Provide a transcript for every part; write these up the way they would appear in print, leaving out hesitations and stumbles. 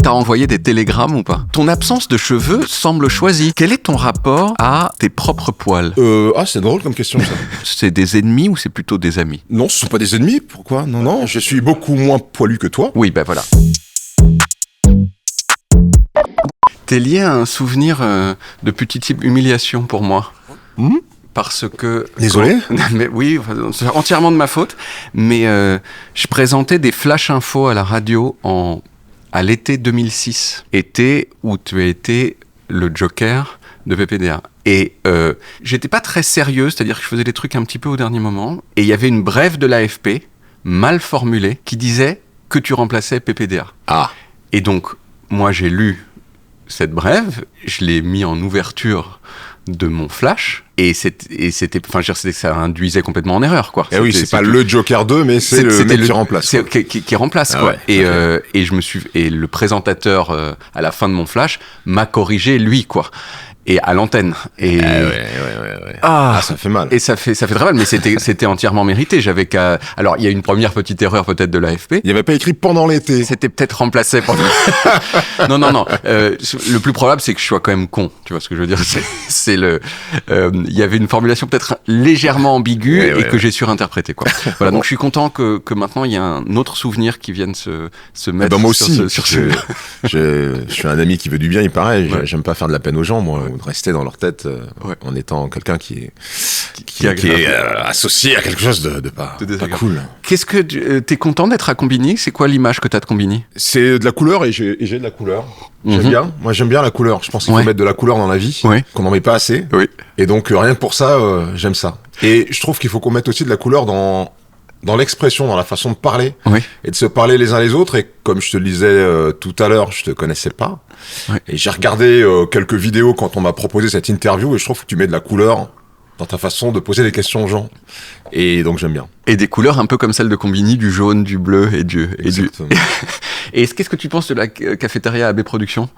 t'a envoyé des télégrammes ou pas? Ton absence de cheveux semble choisie. Quel est ton rapport à tes propres poils? C'est drôle comme question, ça. C'est des ennemis ou c'est plutôt des amis? Non, ce sont pas des ennemis. Pourquoi? Non, je suis beaucoup moins poilu que toi. Oui, ben voilà. T'es lié à un souvenir de petite humiliation pour moi. Parce que... Désolé. Mais oui, c'est entièrement de ma faute. Mais je présentais des flash infos à la radio à l'été 2006. Été où tu as été le Joker de PPDA. Et j'étais pas très sérieux, c'est-à-dire que je faisais des trucs un petit peu au dernier moment. Et il y avait une brève de l'AFP, mal formulée, qui disait que tu remplaçais PPDA. Ah. Et donc, moi j'ai lu cette brève, je l'ai mis en ouverture de mon flash, et c'était, ça induisait complètement en erreur, quoi. Et oui, c'est pas le Joker 2, mais c'est le mec qui remplace. Qui remplace, quoi. Ouais, et, okay. Et le présentateur, à la fin de mon flash, m'a corrigé, lui, quoi. Et à l'antenne. Et ça fait mal. Et ça fait très mal, mais c'était entièrement mérité. Alors, il y a une première petite erreur peut-être de l'AFP. Il n'y avait pas écrit pendant l'été. C'était peut-être remplacé pendant... Non. Le plus probable, c'est que je sois quand même con. Tu vois ce que je veux dire? Il y avait une formulation peut-être légèrement ambiguë et que j'ai surinterprété, quoi. Voilà. Donc, je suis content que maintenant, il y a un autre souvenir qui vienne se mettre moi aussi. sur ce... Je suis un ami qui veut du bien, il paraît. J'aime pas faire de la peine aux gens, moi. De rester dans leur tête en étant quelqu'un qui est associé à quelque chose de pas cool. Qu'est-ce que t'es content d'être à Combini? C'est quoi l'image que t'as de Combini? C'est de la couleur et j'ai de la couleur. J'aime bien. Moi, j'aime bien la couleur. Je pense qu'il faut mettre de la couleur dans la vie, qu'on n'en met pas assez. Oui. Et donc, rien que pour ça, j'aime ça. Et je trouve qu'il faut qu'on mette aussi de la couleur dans l'expression, dans la façon de parler, et de se parler les uns les autres. Et comme je te le disais tout à l'heure, je te connaissais pas. Et j'ai regardé quelques vidéos quand on m'a proposé cette interview, et je trouve que tu mets de la couleur dans ta façon de poser des questions aux gens. Et donc j'aime bien. Et des couleurs un peu comme celle de Combini, du jaune, du bleu et du... Et qu'est-ce que tu penses de la cafétéria AB Productions?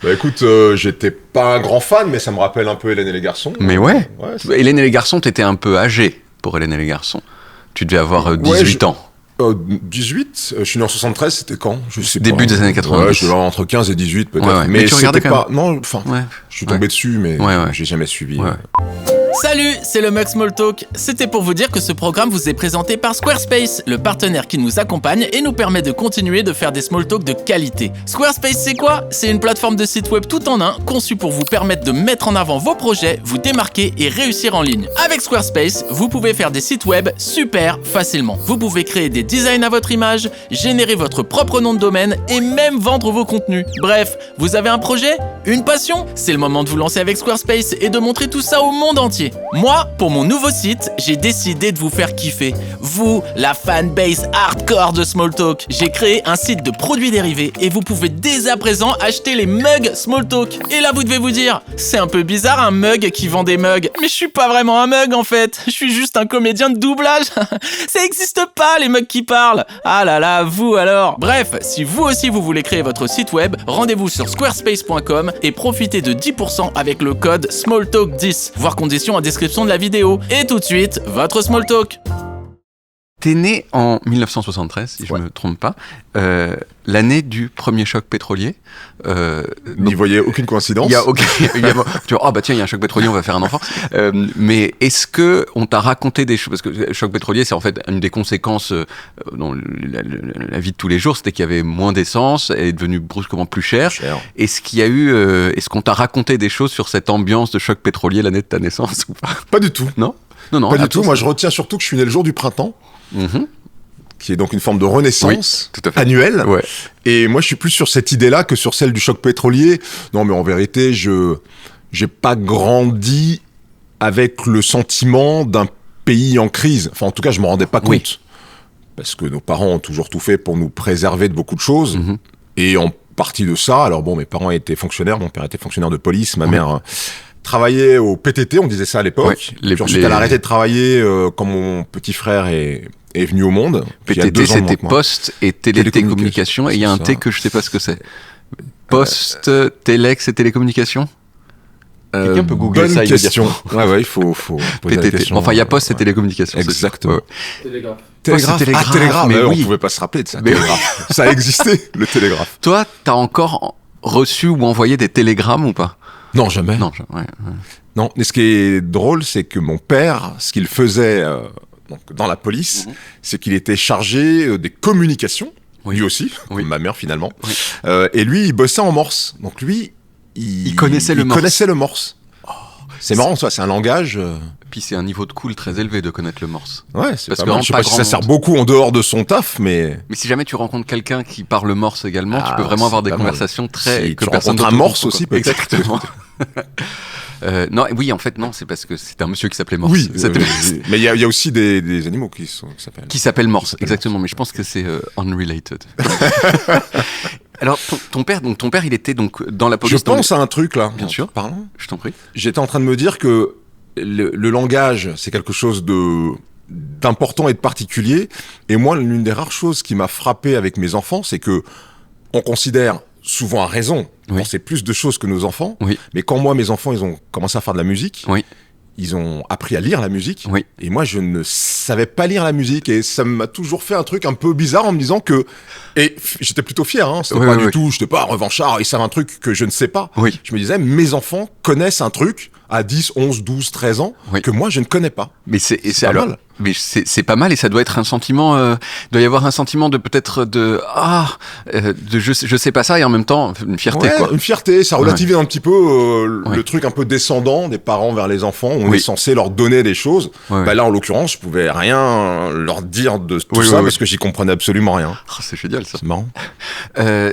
Écoute, j'étais pas un grand fan, mais ça me rappelle un peu Hélène et les garçons. Mais Hélène et les garçons, t'étais un peu âgé pour Hélène et les garçons. Tu devais avoir 18 ans. 18, je suis né en 73, c'était quand? Je sais pas. Début des années 90. Je suis entre 15 et 18 peut-être. Mais tu regardais quand même. Non, je suis tombé dessus, mais j'ai jamais suivi. Salut, c'est le Mug Small Talk. C'était pour vous dire que ce programme vous est présenté par Squarespace, le partenaire qui nous accompagne et nous permet de continuer de faire des small talk de qualité. Squarespace, c'est quoi? C'est une plateforme de site web tout en un, conçue pour vous permettre de mettre en avant vos projets, vous démarquer et réussir en ligne. Avec Squarespace, vous pouvez faire des sites web super facilement. Vous pouvez créer des designs à votre image, générer votre propre nom de domaine et même vendre vos contenus. Bref, vous avez un projet? Une passion? C'est le moment de vous lancer avec Squarespace et de montrer tout ça au monde entier. Moi, pour mon nouveau site, j'ai décidé de vous faire kiffer. Vous, la fanbase hardcore de Smalltalk. J'ai créé un site de produits dérivés et vous pouvez dès à présent acheter les mugs Smalltalk. Et là, vous devez vous dire, c'est un peu bizarre un mug qui vend des mugs. Mais je suis pas vraiment un mug en fait. Je suis juste un comédien de doublage. Ça existe pas les mugs qui parlent. Ah là là, vous alors. Bref, si vous aussi vous voulez créer votre site web, rendez-vous sur squarespace.com et profitez de 10% avec le code SMALLTALK10. Voir conditions en description de la vidéo. Et tout de suite, votre Small Talk. T'es né en 1973, si je me trompe pas, l'année du premier choc pétrolier. N'y voyez aucune coïncidence. Tu vois, il y a un choc pétrolier, on va faire un enfant. Mais est-ce que on t'a raconté des choses? Parce que le choc pétrolier, c'est en fait une des conséquences dans la vie de tous les jours, c'était qu'il y avait moins d'essence, elle est devenue brusquement plus chère. Est-ce qu'il y a eu, est-ce qu'on t'a raconté des choses sur cette ambiance de choc pétrolier l'année de ta naissance ou pas? Pas du tout. Non, pas du tout. Moi, je retiens surtout que je suis né le jour du printemps. Qui est donc une forme de renaissance annuelle. Et moi, je suis plus sur cette idée-là que sur celle du choc pétrolier. Non, mais en vérité, j'ai pas grandi avec le sentiment d'un pays en crise. Enfin, en tout cas, je m'en rendais pas compte. Parce que nos parents ont toujours tout fait pour nous préserver de beaucoup de choses. Et en partie de ça, alors bon, mes parents étaient fonctionnaires. Mon père était fonctionnaire de police. Ma mère... travaillait au PTT, on disait ça à l'époque. Puis ensuite, elle a arrêté de travailler quand mon petit frère est venu au monde. PTT, c'était Poste et Télécommunications. Et il y a un T que je sais pas ce que c'est. Poste, Téléx et Télécommunications. Quelqu'un peut googler ça question. Ouais, il faut poser la question. Enfin, il y a Poste et télécommunications. Exactement. Télégraphe. Télégraphe. Mais oui. On pouvait pas se rappeler de ça. Télégraphe. Ça existait, le télégraphe. Toi, t'as encore reçu ou envoyé des télégrammes ou pas? Non, jamais. Non, Non, mais ce qui est drôle, c'est que mon père, ce qu'il faisait donc dans la police, c'est qu'il était chargé des communications, lui aussi, comme ma mère finalement. Oui. Et lui, il bossait en morse. Donc lui, il connaissait le morse. Oh, c'est marrant, ça, c'est un langage... Puis c'est un niveau de cool très élevé de connaître le morse. Ouais, c'est parce que je sais pas si ça sert beaucoup en dehors de son taf, mais... Mais si jamais tu rencontres quelqu'un qui parle morse également, tu peux vraiment avoir des conversations très... Si que tu rencontres un morse aussi, peut-être. Exactement. Non, oui, en fait, non, c'est parce que c'est un monsieur qui s'appelait Morse. Oui, mais il y a aussi des animaux qui s'appellent Morse, exactement, mais je pense que c'est unrelated. Alors, ton père, il était donc dans la police... Je pense à un truc, là. Bien sûr. Pardon ? Je t'en prie. J'étais en train de me dire que le langage, c'est quelque chose d'important et de particulier. Et moi, l'une des rares choses qui m'a frappé avec mes enfants, c'est que on considère souvent à raison qu'on sait plus de choses que nos enfants. Oui. Mais quand moi, mes enfants, ils ont commencé à faire de la musique, ils ont appris à lire la musique. Oui. Et moi, je ne savais pas lire la musique. Et ça m'a toujours fait un truc un peu bizarre en me disant que... Et j'étais plutôt fier, hein. C'était pas du tout... J'étais pas revanchard, ils savent un truc que je ne sais pas. Oui. Je me disais, mes enfants connaissent un truc à 10, 11, 12, 13 ans que moi, je ne connais pas. Mais c'est pas mal. Mais c'est pas mal et ça doit être un sentiment... doit y avoir un sentiment de peut-être je sais pas ça et en même temps une fierté. Ouais, quoi. Une fierté, ça relativise un petit peu le truc un peu descendant des parents vers les enfants. On est censé leur donner des choses. Bah là, en l'occurrence, je pouvais rien leur dire de tout ça parce que j'y comprenais absolument rien. Oh, c'est génial ça. C'est marrant.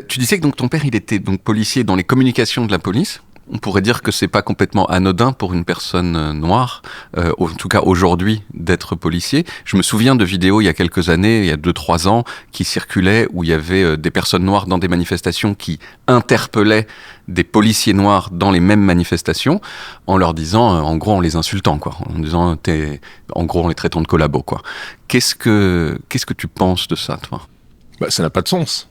Tu disais que donc ton père, il était donc policier dans les communications de la police. On pourrait dire que c'est pas complètement anodin pour une personne noire, en tout cas aujourd'hui, d'être policier. Je me souviens de vidéos il y a quelques années, il y a 2-3 ans, qui circulaient où il y avait des personnes noires dans des manifestations qui interpellaient des policiers noirs dans les mêmes manifestations en leur disant, en gros, en les insultant, quoi, en disant, en gros, en les traitant de collabos, quoi. Qu'est-ce que tu penses de ça, toi ? Bah, ça n'a pas de sens.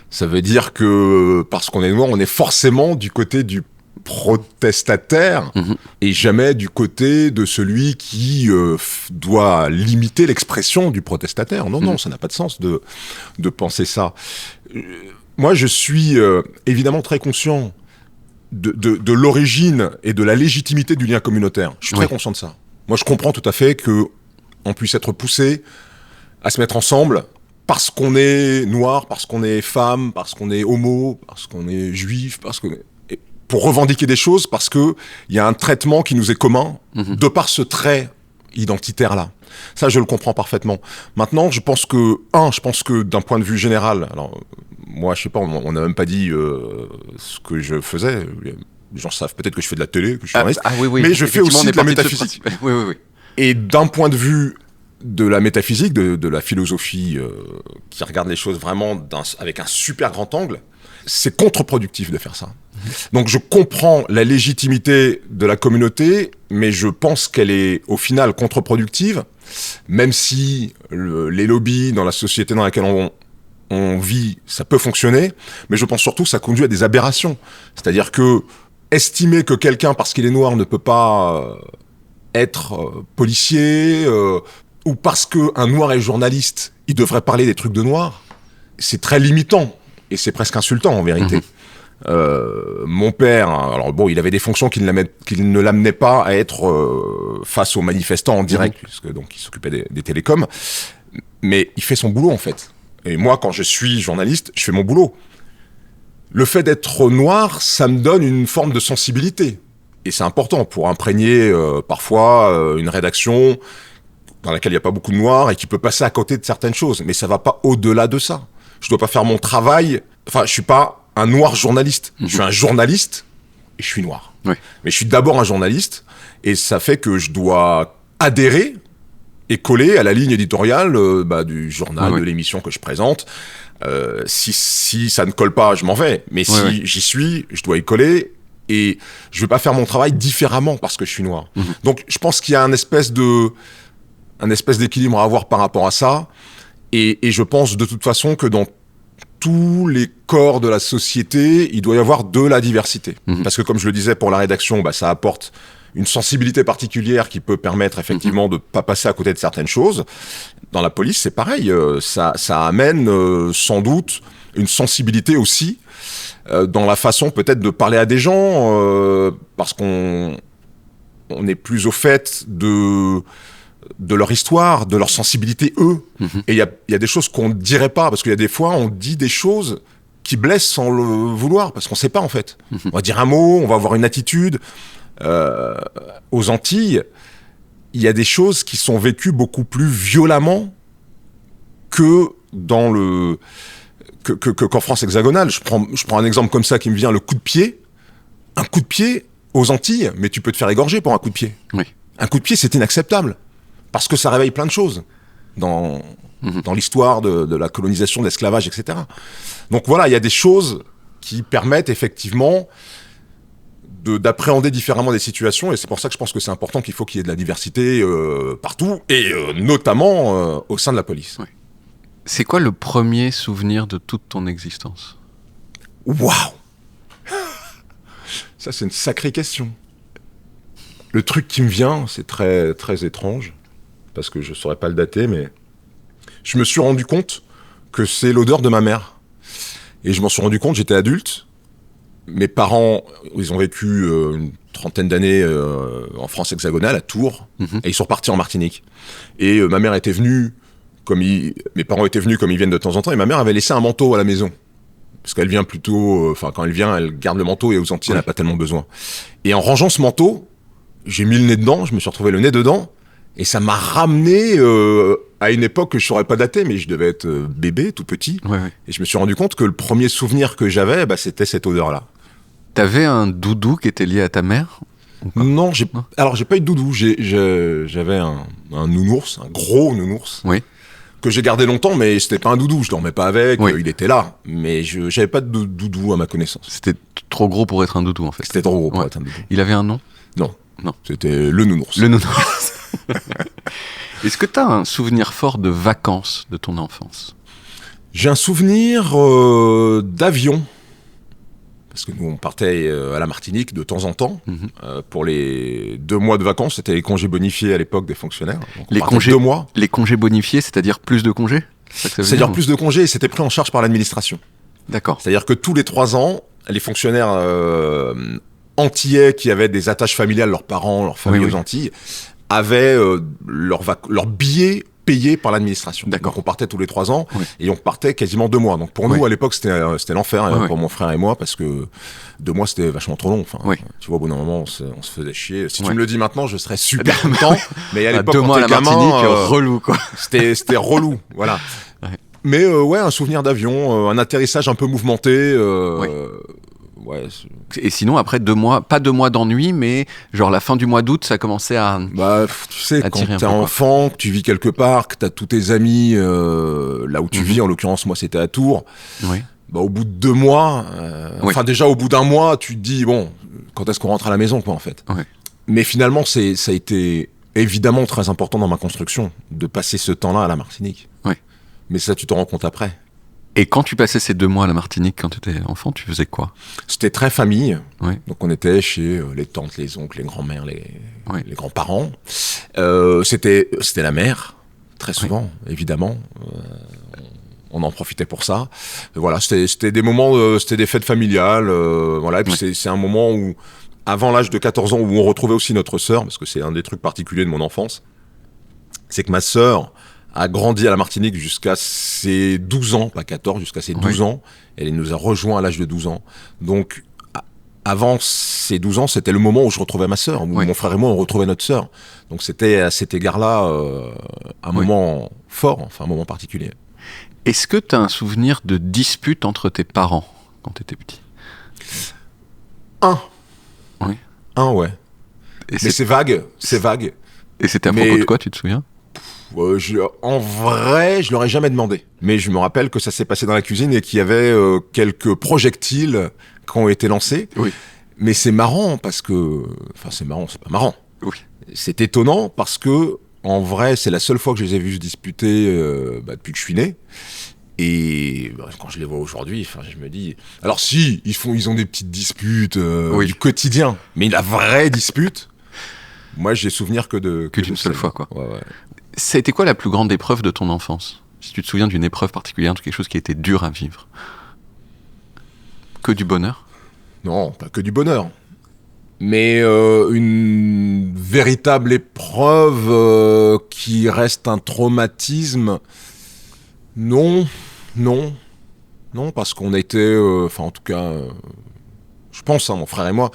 Ça veut dire que parce qu'on est noir, on est forcément du côté du protestataire et jamais du côté de celui qui doit limiter l'expression du protestataire. Non, ça n'a pas de sens de penser ça. Moi, je suis évidemment très conscient de l'origine et de la légitimité du lien communautaire. Je suis très conscient de ça. Moi, je comprends tout à fait qu'on puisse être poussé à se mettre ensemble parce qu'on est noir, parce qu'on est femme, parce qu'on est homo, parce qu'on est juif, pour revendiquer des choses, parce que il y a un traitement qui nous est commun de par ce trait identitaire-là. Ça, je le comprends parfaitement. Maintenant, je pense que d'un point de vue général, alors moi, je sais pas, on n'a même pas dit ce que je faisais. Les gens savent peut-être que je fais de la télé, que je suis journaliste, mais je fais aussi de la métaphysique. Oui. Et d'un point de vue de la métaphysique, de la philosophie qui regarde les choses vraiment avec un super grand angle, c'est contre-productif de faire ça. Donc je comprends la légitimité de la communauté, mais je pense qu'elle est au final contre-productive, même si les lobbies dans la société dans laquelle on vit, ça peut fonctionner, mais je pense surtout que ça conduit à des aberrations. C'est-à-dire que estimer que quelqu'un, parce qu'il est noir, ne peut pas être policier, ou parce qu'un noir est journaliste, il devrait parler des trucs de noirs, c'est très limitant, et c'est presque insultant en vérité. Mon père, alors bon, il avait des fonctions qui ne l'amenaient pas à être face aux manifestants en direct, puisque donc il s'occupait des télécoms, mais il fait son boulot en fait. Et moi, quand je suis journaliste, je fais mon boulot. Le fait d'être noir, ça me donne une forme de sensibilité, et c'est important pour imprégner parfois une rédaction dans laquelle il n'y a pas beaucoup de noirs et qui peut passer à côté de certaines choses, mais ça va pas au-delà de ça. Je dois pas faire mon travail, enfin, je suis pas un noir journaliste. Je suis un journaliste et je suis noir. Oui. Mais je suis d'abord un journaliste et ça fait que je dois adhérer et coller à la ligne éditoriale du journal, de l'émission que je présente. Si ça ne colle pas, je m'en vais. Mais si j'y suis, je dois y coller et je vais pas faire mon travail différemment parce que je suis noir. Donc je pense qu'il y a un espèce d'équilibre à avoir par rapport à ça. Et je pense de toute façon que dans tous les corps de la société, il doit y avoir de la diversité. Parce que comme je le disais, pour la rédaction, ça apporte une sensibilité particulière qui peut permettre effectivement de pas passer à côté de certaines choses. Dans la police, c'est pareil. Ça amène sans doute une sensibilité aussi dans la façon peut-être de parler à des gens, parce qu'on est plus au fait de leur histoire, de leur sensibilité, eux. Et il y a des choses qu'on ne dirait pas, parce qu'il y a des fois, on dit des choses qui blessent sans le vouloir, parce qu'on ne sait pas, en fait. On va dire un mot, on va avoir une attitude. Aux Antilles, il y a des choses qui sont vécues beaucoup plus violemment que qu'en France hexagonale. Je prends un exemple comme ça qui me vient, le coup de pied. Un coup de pied aux Antilles, mais tu peux te faire égorger pour un coup de pied. Oui. Un coup de pied, c'est inacceptable. Parce que ça réveille plein de choses dans l'histoire de la colonisation, de l'esclavage, etc. Donc voilà, il y a des choses qui permettent effectivement d'appréhender différemment des situations, et c'est pour ça que je pense que c'est important qu'il faut qu'il y ait de la diversité partout, et notamment au sein de la police. Oui. C'est quoi le premier souvenir de toute ton existence ? Waouh ! Ça, c'est une sacrée question. Le truc qui me vient, c'est très, très étrange, parce que je ne saurais pas le dater, mais je me suis rendu compte que c'est l'odeur de ma mère. Et je m'en suis rendu compte, j'étais adulte. Mes parents, ils ont vécu une trentaine d'années en France hexagonale, à Tours, et ils sont repartis en Martinique. Et ma mère était venue, mes parents étaient venus comme ils viennent de temps en temps, et ma mère avait laissé un manteau à la maison. Parce qu'elle vient plutôt, quand elle vient, elle garde le manteau, et aux Antilles, elle n'a pas tellement besoin. Et en rangeant ce manteau, j'ai mis le nez dedans, je me suis retrouvé le nez dedans, et ça m'a ramené à une époque que je ne saurais pas dater, mais je devais être bébé, tout petit. Ouais. Et je me suis rendu compte que le premier souvenir que j'avais, c'était cette odeur-là. T'avais un doudou qui était lié à ta mère ? Non, j'ai pas eu de doudou. J'avais un nounours, un gros nounours, que j'ai gardé longtemps, mais c'était pas un doudou. Je dormais pas avec, il était là. Mais j'avais pas de doudou à ma connaissance. C'était trop gros pour être un doudou, en fait. C'était trop gros pour être un doudou. Il avait un nom ? Non. C'était le nounours. Le nounours. Est-ce que t'as un souvenir fort de vacances de ton enfance ? J'ai un souvenir d'avion. Parce que nous, on partait à la Martinique de temps en temps. Pour les 2 mois de vacances, c'était les congés bonifiés à l'époque des fonctionnaires. Donc les congés, 2 mois. Les congés bonifiés, c'est-à-dire plus de congés ? C'est-à-dire plus de congés, et c'était pris en charge par l'administration. D'accord. C'est-à-dire que tous les 3 ans, les fonctionnaires antillais qui avaient des attaches familiales, leurs parents, leurs familles aux Antilles, avaient leur billet payé par l'administration. D'accord. Donc on partait tous les 3 ans, et on partait quasiment 2 mois. Donc pour nous, à l'époque, c'était l'enfer, pour mon frère et moi, parce que 2 mois, c'était vachement trop long. Enfin, tu vois, au bout d'un moment, on se faisait chier. Si tu me le dis maintenant, je serais super content. Mais à l'époque, 2 mois à la Martinique, relou, quoi. C'était relou, voilà. Mais un souvenir d'avion, un atterrissage un peu mouvementé. Et sinon, après 2 mois, pas 2 mois d'ennui, mais genre la fin du mois d'août, ça commençait à... tu sais, quand t'es enfant, que tu vis quelque part, que t'as tous tes amis là où tu vis, en l'occurrence, moi, c'était à Tours. Au bout de 2 mois, déjà au bout d'un mois, tu te dis, bon, quand est-ce qu'on rentre à la maison, quoi, en fait. Mais finalement, ça a été évidemment très important dans ma construction, de passer ce temps-là à la Martinique. Mais ça, tu te rends compte après. Et quand tu passais ces 2 mois à la Martinique, quand tu étais enfant, tu faisais quoi ? C'était très famille. Donc on était chez les tantes, les oncles, les grands-mères, les grands-parents. C'était la mer, très souvent, évidemment. On en profitait pour ça. Voilà, c'était des moments, c'était des fêtes familiales. Et puis c'est un moment où, avant l'âge de 14 ans, où on retrouvait aussi notre sœur, parce que c'est un des trucs particuliers de mon enfance, c'est que ma sœur a grandi à la Martinique jusqu'à ses 12 ans, pas 14, jusqu'à ses 12 ans. Elle nous a rejoints à l'âge de 12 ans. Donc, avant ses 12 ans, c'était le moment où je retrouvais ma sœur. Mon frère et moi, on retrouvait notre sœur. Donc, c'était à cet égard-là un moment fort, enfin un moment particulier. Est-ce que tu as un souvenir de dispute entre tes parents quand tu étais petit ? Ouais. Mais c'est vague. Et c'était à propos de quoi, tu te souviens ? En vrai, je l'aurais jamais demandé. Mais je me rappelle que ça s'est passé dans la cuisine et qu'il y avait quelques projectiles qui ont été lancés. Mais c'est marrant parce que... Enfin, c'est marrant, c'est pas marrant. C'est étonnant parce que, en vrai, c'est la seule fois que je les ai vus se disputer depuis que je suis né. Et quand je les vois aujourd'hui, je me dis... Alors si, ils ont des petites disputes du quotidien, mais la vraie dispute, moi j'ai souvenir que d'une seule fois, quoi. Ouais. Ça a été quoi la plus grande épreuve de ton enfance ? Si tu te souviens d'une épreuve particulière, de quelque chose qui a été dur à vivre. Que du bonheur ? Non, pas que du bonheur. Mais une véritable épreuve qui reste un traumatisme, non, parce qu'on était, en tout cas, je pense, mon frère et moi.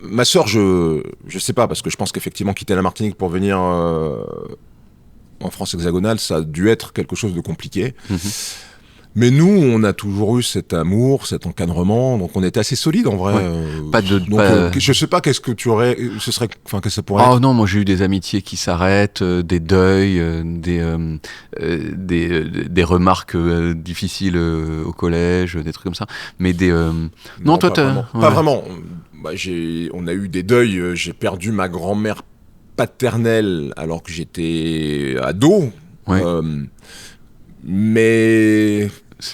Ma sœur, je sais pas, parce que je pense qu'effectivement quitter la Martinique pour venir en France hexagonale, ça a dû être quelque chose de compliqué. Mais nous, on a toujours eu cet amour, cet encadrement, donc on était assez solide en vrai. Je sais pas qu'est-ce que tu aurais, qu'est-ce que ça pourrait être. Oh non, moi j'ai eu des amitiés qui s'arrêtent, des deuils, des remarques difficiles au collège, des trucs comme ça. Mais non, toi, pas vraiment. On a eu des deuils. J'ai perdu ma grand-mère paternelle alors que j'étais ado. Mais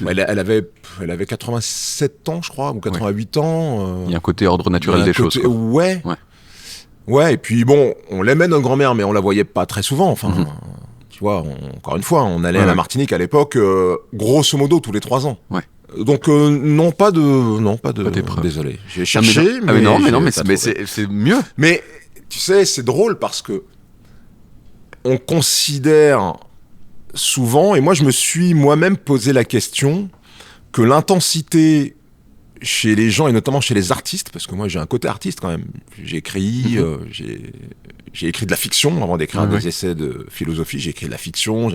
elle avait 87 ans, je crois, ou 88 ans. Il y a un côté ordre naturel des choses. Ouais, et puis bon, on l'aimait notre grand-mère, mais on la voyait pas très souvent. Tu vois, encore une fois, on allait à la Martinique à l'époque, grosso modo, tous les 3 ans. Donc pas d'épreuve. Désolé, j'ai cherché, mais c'est mieux. Mais tu sais, c'est drôle parce que on considère souvent, et moi je me suis moi-même posé la question, que l'intensité chez les gens, et notamment chez les artistes, parce que moi j'ai un côté artiste quand même, j'ai écrit de la fiction avant d'écrire des essais de philosophie, j'ai écrit de la fiction,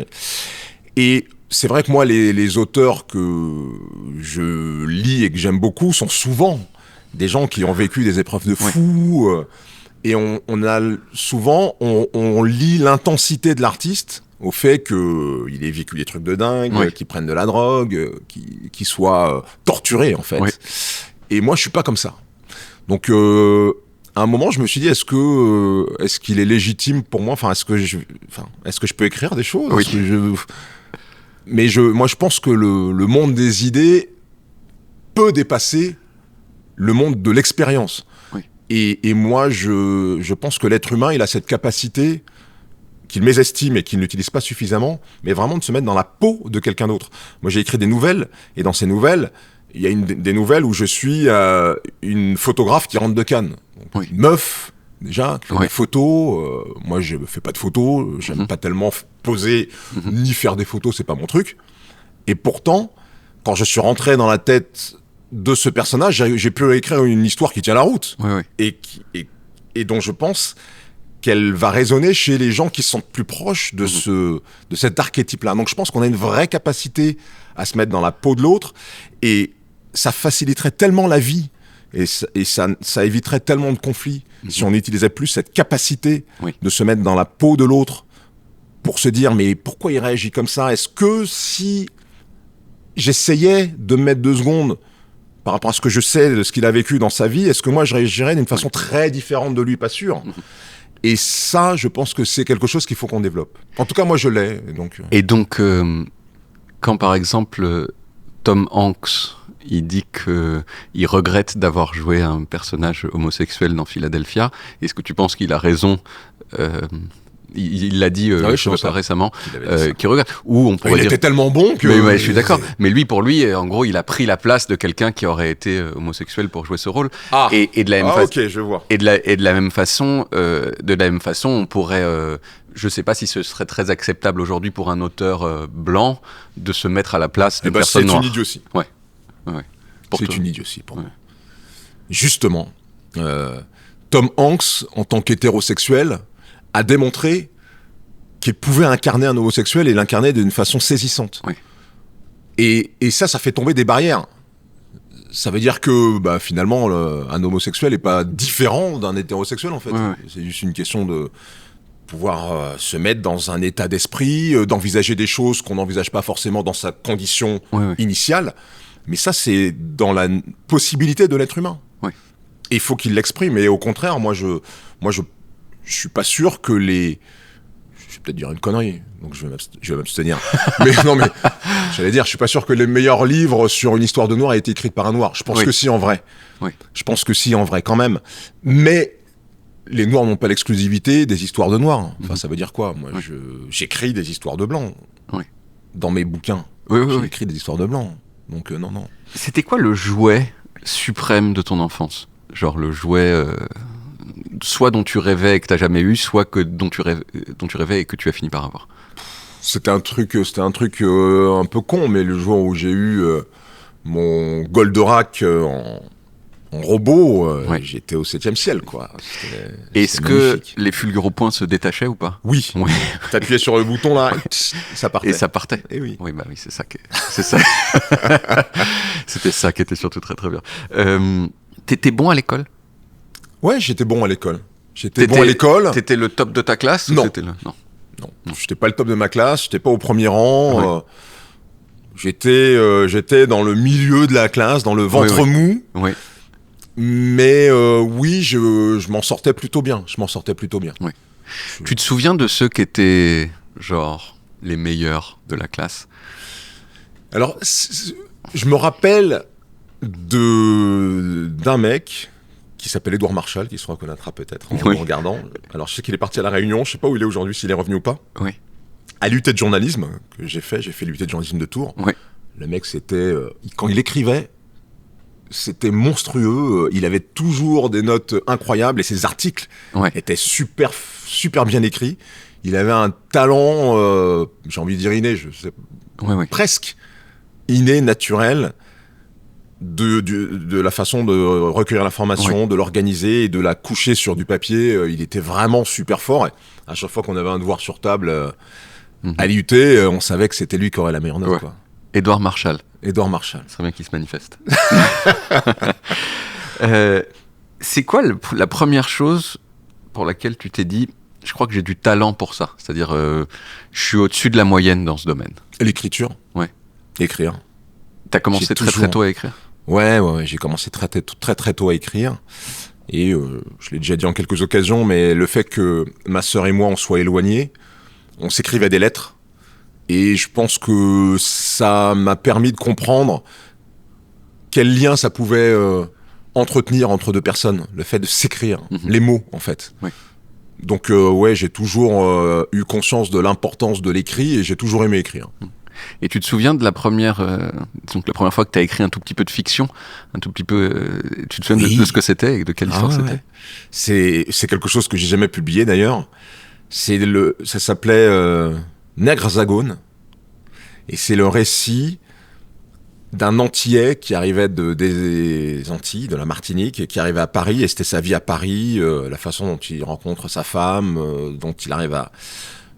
et c'est vrai que moi les auteurs que je lis et que j'aime beaucoup sont souvent des gens qui ont vécu des épreuves de fou, et on lit l'intensité de l'artiste au fait qu'il ait vécu des trucs de dingue, qu'il prenne de la drogue, qu'il soit torturé en fait. Et moi je suis pas comme ça. Donc à un moment je me suis dit est-ce qu'il est légitime pour moi, est-ce que je peux écrire des choses ? Mais moi je pense que le monde des idées peut dépasser le monde de l'expérience. Et moi je pense que l'être humain il a cette capacité qu'il mésestime et qu'il n'utilise pas suffisamment, mais vraiment de se mettre dans la peau de quelqu'un d'autre. Moi, j'ai écrit des nouvelles, et dans ces nouvelles, il y a des nouvelles où je suis une photographe qui rentre de Cannes. Donc, une meuf, déjà, qui fait des photos. Moi, je ne fais pas de photos, j'aime pas tellement poser, ni faire des photos, c'est pas mon truc. Et pourtant, quand je suis rentré dans la tête de ce personnage, j'ai pu écrire une histoire qui tient la route, et dont je pense qu'elle va résonner chez les gens qui sont plus proches de cet archétype-là. Donc je pense qu'on a une vraie capacité à se mettre dans la peau de l'autre, et ça faciliterait tellement la vie, et ça éviterait tellement de conflits si on utilisait plus cette capacité de se mettre dans la peau de l'autre pour se dire mais pourquoi il réagit comme ça ? Est-ce que si j'essayais de me mettre 2 secondes par rapport à ce que je sais de ce qu'il a vécu dans sa vie, est-ce que moi je réagirais d'une façon très différente de lui ? Pas sûr. Et ça, je pense que c'est quelque chose qu'il faut qu'on développe. En tout cas, moi, je l'ai. Et donc, quand par exemple, Tom Hanks, il dit qu'il regrette d'avoir joué un personnage homosexuel dans Philadelphia, est-ce que tu penses qu'il a raison ? Il l'a dit je pense récemment, qui regarde. Ou on pourrait il était tellement bon que. Mais je suis d'accord. Mais pour lui, en gros, il a pris la place de quelqu'un qui aurait été homosexuel pour jouer ce rôle. Et de la même façon. Ok, je vois. Et de la même façon, on pourrait. Je sais pas si ce serait très acceptable aujourd'hui pour un auteur blanc de se mettre à la place d'une personne noire. C'est une idiotie. C'est une idiotie pour moi. Justement, Tom Hanks, en tant qu'hétérosexuel, a démontré qu'il pouvait incarner un homosexuel et l'incarner d'une façon saisissante. Et ça fait tomber des barrières. Ça veut dire que finalement, un homosexuel n'est pas différent d'un hétérosexuel, en fait. C'est juste une question de pouvoir se mettre dans un état d'esprit, d'envisager des choses qu'on n'envisage pas forcément dans sa condition initiale. Mais ça, c'est dans la possibilité de l'être humain. Et il faut qu'il l'exprime. Et au contraire, moi, je suis pas sûr que vais peut-être dire une connerie, donc je vais m'abstenir. Mais non, mais j'allais dire, je suis pas sûr que les meilleurs livres sur une histoire de noir aient été écrits par un noir. Je pense que si, en vrai. Oui. Je pense que si, en vrai, quand même. Mais les noirs n'ont pas l'exclusivité des histoires de noirs. Enfin, ça veut dire quoi? Moi, j'écris des histoires de blancs. Oui. Dans mes bouquins. J'écris des histoires de blancs. Donc, non. C'était quoi le jouet suprême de ton enfance? Genre le jouet... soit dont tu rêvais et que t'as jamais eu, soit dont tu rêvais et que tu as fini par avoir. C'était un truc un peu con, mais le jour où j'ai eu mon Goldorak en robot, j'étais au 7e ciel, quoi. Est-ce que les fulgures au point se détachaient ou pas? Oui. T'appuyais sur le bouton là, ça partait. Et ça partait. Et oui. Oui, bah oui, c'est ça. C'était ça qui était surtout très très bien. T'étais bon à l'école? Ouais, j'étais bon à l'école. T'étais le top de ta classe? Non. Non, j'étais pas le top de ma classe, j'étais pas au premier rang. J'étais dans le milieu de la classe, dans le ventre mou. Oui. Mais oui, je m'en sortais plutôt bien. Oui. Tu te souviens de ceux qui étaient, genre, les meilleurs de la classe? Alors, je me rappelle d'un mec qui s'appelle Édouard Marchal, qui se reconnaîtra peut-être en me regardant. Alors, je sais qu'il est parti à La Réunion, je sais pas où il est aujourd'hui, s'il est revenu ou pas. Oui. À l'UT de journalisme, que j'ai fait l'UT de journalisme de Tours. Oui. Le mec, c'était... quand il écrivait, c'était monstrueux. Il avait toujours des notes incroyables et ses articles étaient super, super bien écrits. Il avait un talent, j'ai envie de dire inné, je sais, presque inné, naturel, de la façon de recueillir l'information, de l'organiser et de la coucher sur du papier. Il était vraiment super fort. Et à chaque fois qu'on avait un devoir sur table à l'IUT, on savait que c'était lui qui aurait la meilleure note. Quoi. Édouard Marchal. Ce serait bien qu'il se manifeste. C'est quoi la première chose pour laquelle tu t'es dit, je crois que j'ai du talent pour ça? C'est-à-dire, je suis au-dessus de la moyenne dans ce domaine. L'écriture. Ouais. Écrire. T'as commencé très tôt à écrire? Ouais, j'ai commencé très tôt à écrire. Et je l'ai déjà dit en quelques occasions, mais le fait que ma sœur et moi, on soit éloignés, on s'écrivait des lettres. Et je pense que ça m'a permis de comprendre quel lien ça pouvait entretenir entre deux personnes. Le fait de s'écrire, les mots, en fait. Oui. Donc, j'ai toujours eu conscience de l'importance de l'écrit et j'ai toujours aimé écrire. Et tu te souviens de la première fois que tu as écrit un tout petit peu de fiction, tu te souviens de ce que c'était et de quelle histoire c'était? C'est quelque chose que j'ai jamais publié d'ailleurs. Ça s'appelait Nègre Zagone, et c'est le récit d'un Antillais qui arrivait des Antilles, de la Martinique, et qui arrivait à Paris, et c'était sa vie à Paris, la façon dont il rencontre sa femme, dont il arrive à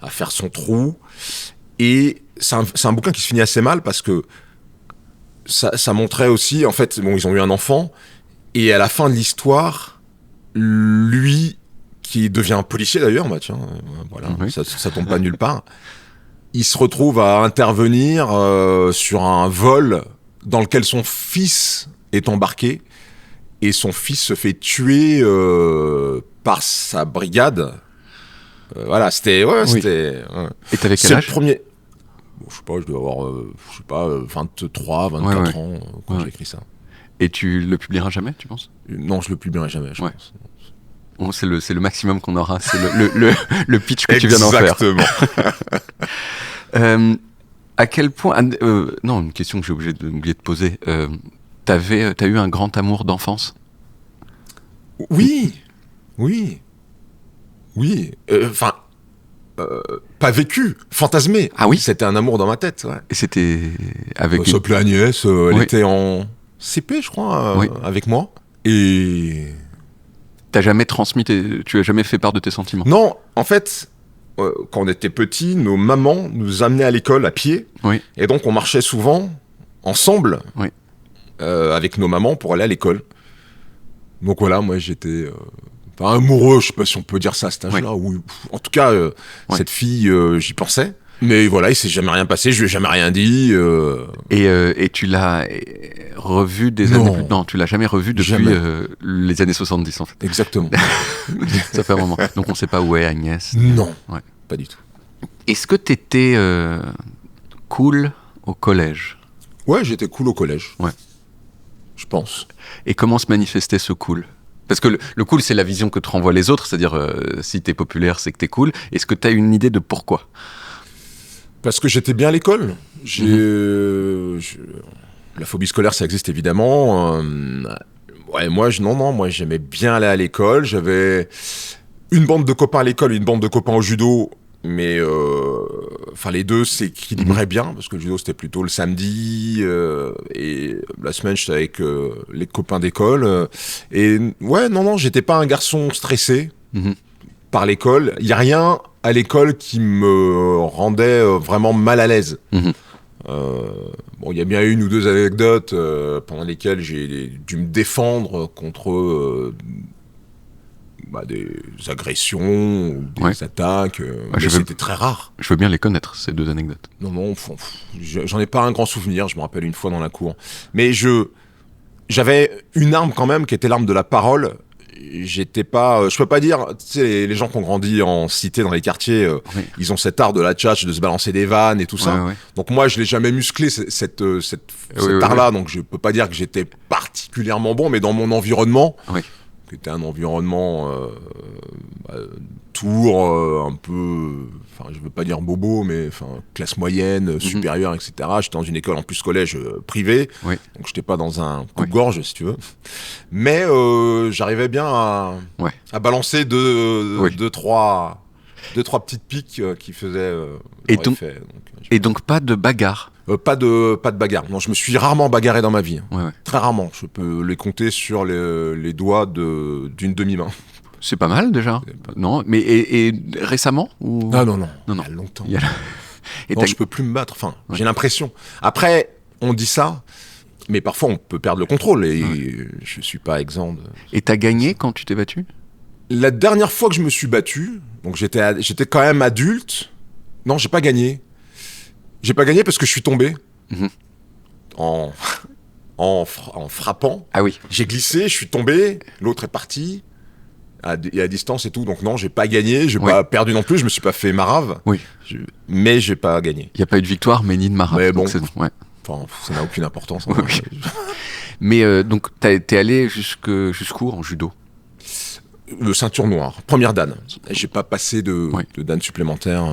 faire son trou. Et c'est un bouquin qui se finit assez mal parce que ça montrait aussi, en fait, ils ont eu un enfant, et à la fin de l'histoire, lui, qui devient un policier d'ailleurs, ça tombe pas nulle part, il se retrouve à intervenir sur un vol dans lequel son fils est embarqué, et son fils se fait tuer par sa brigade. C'était... Et t'avais quel âge? C'est le premier... je sais pas, je dois avoir 23, 24 ans quand j'ai écrit ça. Et tu le publieras jamais, tu penses? Non, je le publierai jamais, je pense. Bon, c'est le maximum qu'on aura, c'est le pitch que tu viens d'en faire. Exactement. À quel point... non, une question que j'ai oublié de poser. T'as eu un grand amour d'enfance? Oui. Pas vécu, fantasmé. Ah oui? C'était un amour dans ma tête. Ouais. Et c'était avec... Ça s'appelait Agnès, elle était en CP, je crois, avec moi. Et... T'as jamais transmis, tu as jamais fait part de tes sentiments? Non, en fait, quand on était petits, nos mamans nous amenaient à l'école à pied. Oui. Et donc on marchait souvent ensemble avec nos mamans pour aller à l'école. Donc voilà, moi j'étais... amoureux, je sais pas si on peut dire ça à cet âge-là. Oui. En tout cas, cette fille, j'y pensais. Mais voilà, il s'est jamais rien passé, je lui ai jamais rien dit. Et tu l'as revu des années plus... Non, tu l'as jamais revu depuis les années 70 en fait. Exactement. Ça fait un moment. Donc on sait pas où est Agnès. Non, pas du tout. Est-ce que t'étais cool au collège ? Ouais, j'étais cool au collège. Ouais. Je pense. Et comment se manifestait ce cool ? Parce que le cool, c'est la vision que te renvoient les autres, c'est-à-dire si t'es populaire, c'est que t'es cool. Est-ce que t'as une idée de pourquoi ? Parce que j'étais bien à l'école. La phobie scolaire, ça existe évidemment. Ouais, moi, j'aimais bien aller à l'école. J'avais une bande de copains à l'école et une bande de copains au judo. Mais les deux s'équilibraient bien, parce que le judo, c'était plutôt le samedi. Et la semaine, j'étais avec les copains d'école. J'étais pas un garçon stressé par l'école. Il n'y a rien à l'école qui me rendait vraiment mal à l'aise. Il y a bien une ou deux anecdotes pendant lesquelles j'ai dû me défendre contre des agressions ou des attaques. Mais c'était très rare. Je veux bien les connaître, ces deux anecdotes. Non, j'en ai pas un grand souvenir. Je me rappelle une fois dans la cour. Mais j'avais une arme quand même qui était l'arme de la parole. J'étais pas, je peux pas dire, tu sais, les gens qui ont grandi en cité dans les quartiers, ils ont cet art de la tchatch, de se balancer des vannes et tout ça. Ouais. Donc moi, je l'ai jamais musclé cet art-là, donc je peux pas dire que j'étais particulièrement bon, mais dans mon environnement, qui était un environnement Tours, un peu, je veux pas dire bobo, mais classe moyenne, supérieure, etc. J'étais dans une école en plus collège privé, donc j'étais pas dans un coupe-gorge, si tu veux. Mais j'arrivais bien à balancer deux, trois petites piques qui faisaient effet. Et donc pas de bagarre. Pas de bagarre. Non, je me suis rarement bagarré dans ma vie. Très rarement. Je peux les compter sur les doigts d'une demi-main. C'est pas mal déjà. Non, mais et récemment ou... Non. Il y a longtemps. Non, je peux plus me battre. J'ai l'impression. Après, on dit ça, mais parfois on peut perdre le contrôle et je suis pas exempt de... Et t'as gagné quand tu t'es battu ? La dernière fois que je me suis battu, donc j'étais quand même adulte. Non, j'ai pas gagné. J'ai pas gagné parce que je suis tombé en frappant. Ah oui. J'ai glissé, je suis tombé, l'autre est parti à distance et tout. Donc non, j'ai pas gagné, j'ai pas perdu non plus, je me suis pas fait marave. Oui. Mais j'ai pas gagné. Il y a pas eu de victoire, mais ni de marave. Mais bon, ça n'a aucune importance. Mais donc t'es allé jusqu'où en judo ? Le ceinture noire, première dan. J'ai pas passé de dan supplémentaire.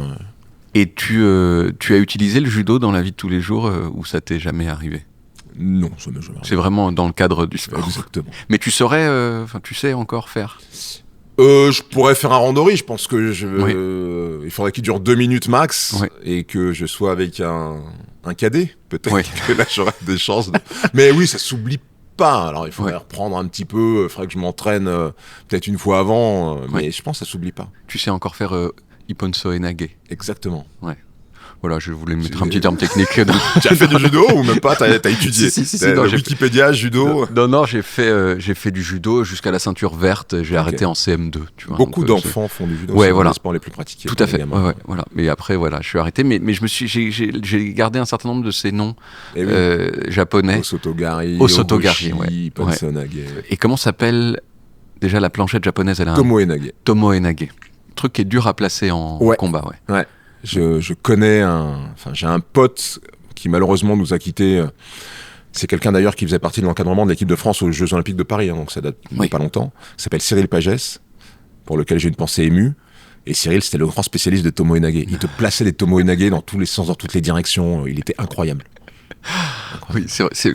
Et tu as utilisé le judo dans la vie de tous les jours ou ça t'est jamais arrivé ? Non, ça m'est jamais arrivé. C'est vraiment dans le cadre du sport. Exactement. Mais tu saurais, tu sais encore faire ? Je pourrais faire un randori, je pense que il faudrait qu'il dure 2 minutes max et que je sois avec un cadet, peut-être que là j'aurais des chances. Mais oui, ça s'oublie pas. Alors il faudrait reprendre un petit peu, il faudrait que je m'entraîne peut-être une fois avant, mais je pense que ça s'oublie pas. Tu sais encore faire Ipponso et Nage. Exactement. Ouais. Voilà, je voulais mettre un petit terme technique. Tu as fait du judo ou même pas ? T'as étudié ? Si, Wikipédia, judo. Non, j'ai fait du judo jusqu'à la ceinture verte. J'ai arrêté en CM2. Tu vois, beaucoup d'enfants font du judo. Ouais, c'est voilà. un des sports les plus pratiqués. Tout à fait. Voilà. Mais après, je suis arrêté. Mais j'ai gardé un certain nombre de ces noms japonais. Osotogari, Ipponso Nage. Et comment s'appelle déjà la planchette japonaise ? Tomoe Nage. Tomoe Nage. Truc qui est dur à placer en combat. Ouais. Je connais j'ai un pote qui malheureusement nous a quittés. C'est quelqu'un d'ailleurs qui faisait partie de l'encadrement de l'équipe de France aux Jeux Olympiques de Paris, donc ça date pas longtemps. Il s'appelle Cyril Pagès, pour lequel j'ai une pensée émue. Et Cyril, c'était le grand spécialiste de Tomoe Nage. Il te plaçait des Tomoe Nage dans tous les sens, dans toutes les directions. Il était incroyable. Oui,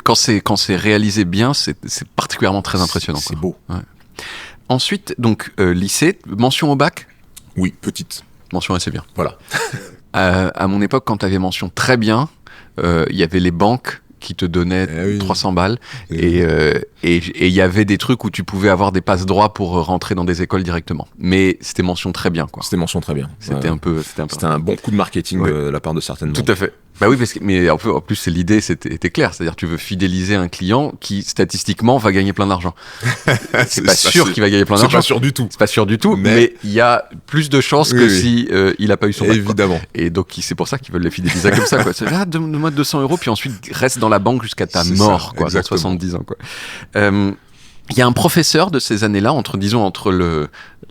quand c'est réalisé bien, c'est particulièrement très impressionnant. C'est beau. Ouais. Ensuite, donc lycée, mention au bac ? Oui, petite. Mention assez bien. Voilà. À mon époque, quand tu avais mention très bien, il y avait les banques qui te donnaient 300 balles et il y avait des trucs où tu pouvais avoir des passes droits pour rentrer dans des écoles directement. Mais c'était mention très bien, quoi. C'était mention très bien. C'était un bon coup de marketing de la part de certaines banques. Tout à fait. Bah oui, mais en plus l'idée était claire, c'est-à-dire tu veux fidéliser un client qui statistiquement va gagner plein d'argent. c'est pas sûr qu'il va gagner plein d'argent. C'est pas sûr du tout. C'est pas sûr du tout, mais il y a plus de chances que si il a pas eu son bac. Évidemment. Et donc c'est pour ça qu'ils veulent les fidéliser comme ça, quoi. C'est donne-moi 200 € puis ensuite reste dans la banque jusqu'à ta mort, quoi, dans 70 ans, quoi. Il y a un professeur de ces années-là entre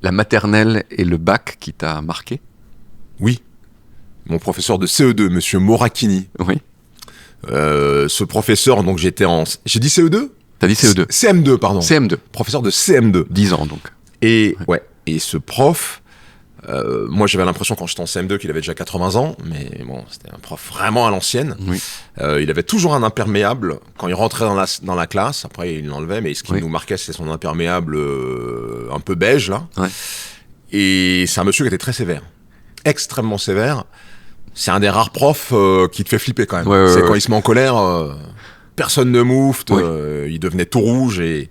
la maternelle et le bac qui t'a marqué ? Oui. mon professeur de CE2, monsieur Moracchini. Oui. Ce professeur, donc j'ai dit CE2 ? T'as dit CE2. CM2, pardon. CM2. Professeur de CM2. 10 ans, donc. Et ce prof, moi j'avais l'impression quand j'étais en CM2 qu'il avait déjà 80 ans, mais bon, c'était un prof vraiment à l'ancienne. Oui. Il avait toujours un imperméable quand il rentrait dans la classe. Après, il l'enlevait, mais ce qui nous marquait, c'était son imperméable un peu beige, là. Ouais. Et c'est un monsieur qui était très sévère. Extrêmement sévère. C'est un des rares profs qui te fait flipper quand même. Quand il se met en colère, personne ne moufte, il devenait tout rouge et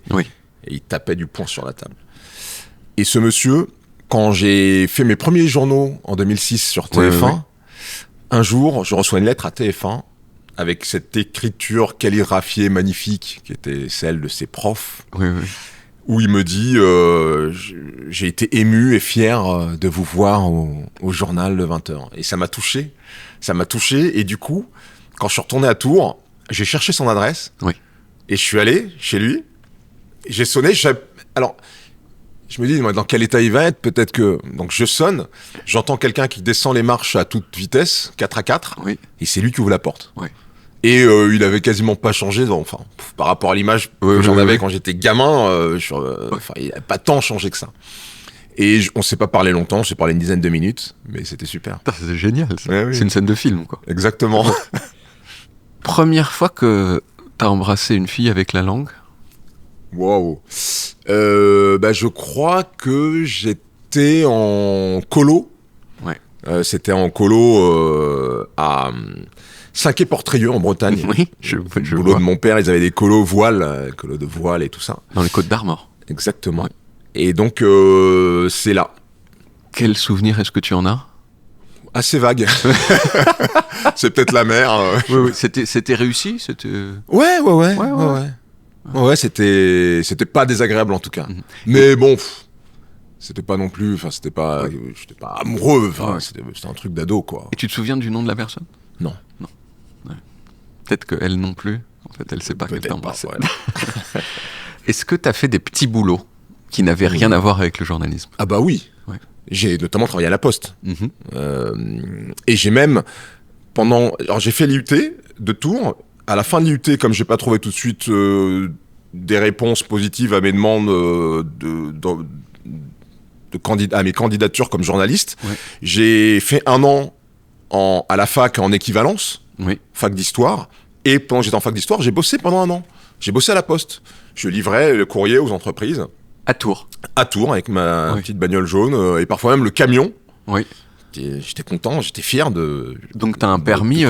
il tapait du poing sur la table. Et ce monsieur, quand j'ai fait mes premiers journaux en 2006 sur TF1, un jour, je reçois une lettre à TF1 avec cette écriture calligraphiée magnifique qui était celle de ses profs, où il me dit j'ai été ému et fier de vous voir au journal de 20h. Et ça m'a touché, et du coup, quand je suis retourné à Tours, j'ai cherché son adresse, et je suis allé chez lui, j'ai sonné, alors... Je me dis, dans quel état il va être, peut-être que... Donc je sonne, j'entends quelqu'un qui descend les marches à toute vitesse, 4x4, et c'est lui qui ouvre la porte. Et il avait quasiment pas changé, par rapport à l'image que j'en avais quand j'étais gamin, il n'a pas tant changé que ça. Et on s'est pas parlé longtemps, on s'est parlé une dizaine de minutes, mais c'était super. C'est génial, ça. C'est une scène de film, quoi. Exactement. Première fois que t'as embrassé une fille avec la langue ? Waouh. Je crois que j'étais en colo. C'était en colo à Saint-Quay-Portrieux en Bretagne. Oui, le boulot de mon père, ils avaient des colos colos de voile et tout ça. Dans les Côtes d'Armor. Exactement. Ouais. Et donc c'est là. Quel souvenir est-ce que tu en as ? Assez vague. C'est peut-être la mer. Oui. C'était réussi, c'était. Ouais. Ouais, c'était pas désagréable en tout cas. Mais bon, c'était pas non plus, j'étais pas amoureux, c'était un truc d'ado, quoi. Et tu te souviens du nom de la personne ? Non. Ouais. Peut-être qu'elle non plus, en fait, elle sait pas qu'elle t'a embrassé. Ouais. Est-ce que t'as fait des petits boulots qui n'avaient rien à voir avec le journalisme ? Ah bah oui. Ouais. J'ai notamment travaillé à la Poste. Et j'ai même, alors j'ai fait l'IUT de Tours. À la fin de l'IUT, comme j'ai pas trouvé tout de suite des réponses positives à mes demandes à mes candidatures comme journaliste, j'ai fait 1 an à la fac en équivalence, fac d'histoire. Et pendant que j'étais en fac d'histoire, j'ai bossé pendant 1 an. J'ai bossé à la Poste. Je livrais le courrier aux entreprises. À Tours, avec ma petite bagnole jaune et parfois même le camion. Oui. J'étais content, j'étais fier de... Donc t'as un permis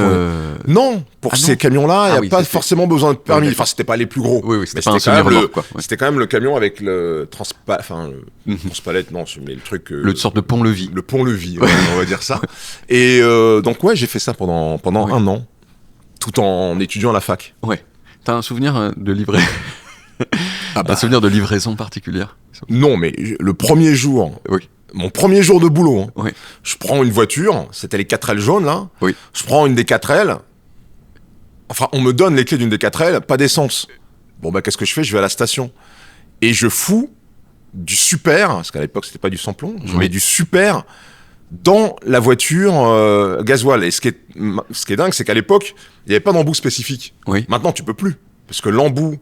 Non, pour ces camions-là, il n'y a pas forcément besoin de permis. Enfin, c'était pas les plus gros. Oui, c'était pas un semi-remorque, quoi. C'était quand même le camion avec le transpalette, non, mais le truc... le sorte de pont-levis. Le pont-levis, on va dire ça. Et donc j'ai fait ça pendant 1 an, tout en étudiant à la fac. Ouais. T'as un souvenir de un souvenir de livraison particulière ? Non, mais le premier jour... Mon premier jour de boulot, je prends une voiture, c'était les 4L jaunes là, je prends une des 4L, enfin on me donne les clés d'une des 4L, pas d'essence. Bon qu'est-ce que je fais ? Je vais à la station et je fous du super, parce qu'à l'époque c'était pas du sans-plomb, je mets du super dans la voiture gasoil. Et ce qui est dingue, c'est qu'à l'époque il n'y avait pas d'embout spécifique. Maintenant tu peux plus, parce que l'embout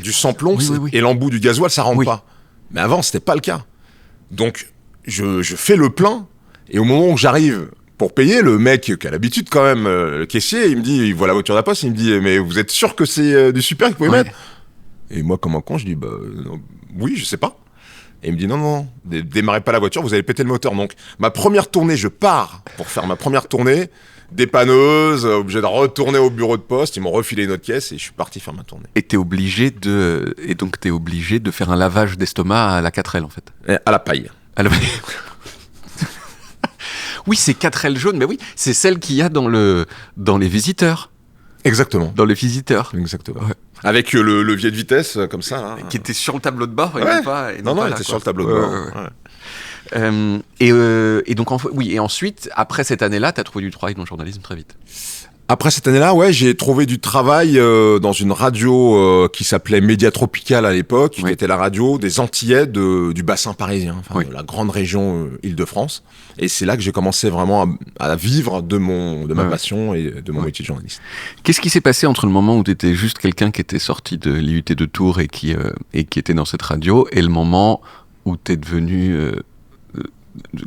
du sans-plomb et l'embout du gasoil ça rentre pas. Mais avant c'était pas le cas. Donc je fais le plein, et au moment où j'arrive pour payer, le mec qui a l'habitude quand même, le caissier, il me dit, il voit la voiture de la Poste, il me dit, mais vous êtes sûr que c'est du super que vous pouvez mettre ? Et moi, comme un con, je dis, oui, je sais pas. Et il me dit, non, démarrez pas la voiture, vous allez péter le moteur. Donc, ma première tournée, je pars pour faire ma première tournée, dépanneuse, obligé de retourner au bureau de poste, ils m'ont refilé une autre caisse et je suis parti faire ma tournée. Et t'es obligé de faire un lavage d'estomac à la 4L en fait. À la paille. Oui, c'est 4L jaune, mais oui, c'est celle qu'il y a dans les visiteurs. Exactement. Dans les visiteurs. Exactement. Ouais. Avec le levier de vitesse, comme ça. Hein. Qui était sur le tableau de bord, Non, il était sur le tableau de bord. Et donc, et ensuite, après cette année-là, t'as trouvé du travail dans le journalisme très vite. Après cette année-là, ouais, j'ai trouvé du travail dans une radio qui s'appelait Média Tropical à l'époque, qui était la radio des Antillais du bassin parisien, de la grande région Île-de-France. Et c'est là que j'ai commencé vraiment à vivre de ma passion et de mon métier de journaliste. Qu'est-ce qui s'est passé entre le moment où tu étais juste quelqu'un qui était sorti de l'IUT de Tours et qui était dans cette radio et le moment où tu es devenu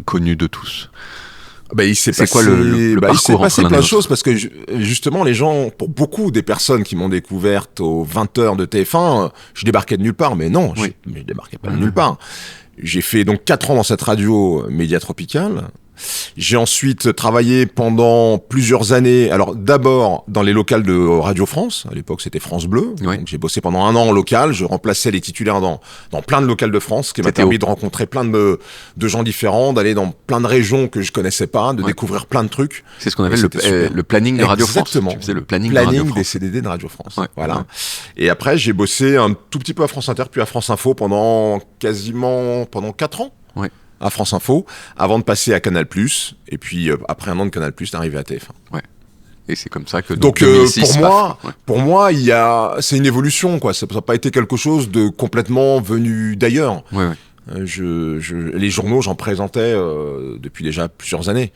connu de tous? Il s'est passé plein de choses parce que justement les gens, pour beaucoup des personnes qui m'ont découverte aux 20h de TF1, je débarquais de nulle part, mais non, je débarquais pas de nulle part. J'ai fait donc 4 ans dans cette radio Média Tropical. J'ai ensuite travaillé pendant plusieurs années, alors d'abord dans les locales de Radio France, à l'époque c'était France Bleu, donc j'ai bossé pendant 1 an en local, je remplaçais les titulaires dans plein de locales de France, ce qui m'a permis de rencontrer plein de gens différents, d'aller dans plein de régions que je connaissais pas, de découvrir plein de trucs. C'est ce qu'on appelle le planning de Radio France. Exactement, tu faisais le planning des CDD de Radio France. Voilà. Et après j'ai bossé un tout petit peu à France Inter, puis à France Info pendant 4 ans. À France Info, avant de passer à Canal+, et puis après 1 an de Canal+, d'arriver à TF1. Ouais. Et c'est comme ça que donc 2006, pour moi, c'est une évolution, quoi. Ça n'a pas été quelque chose de complètement venu d'ailleurs. Les journaux, j'en présentais depuis déjà plusieurs années.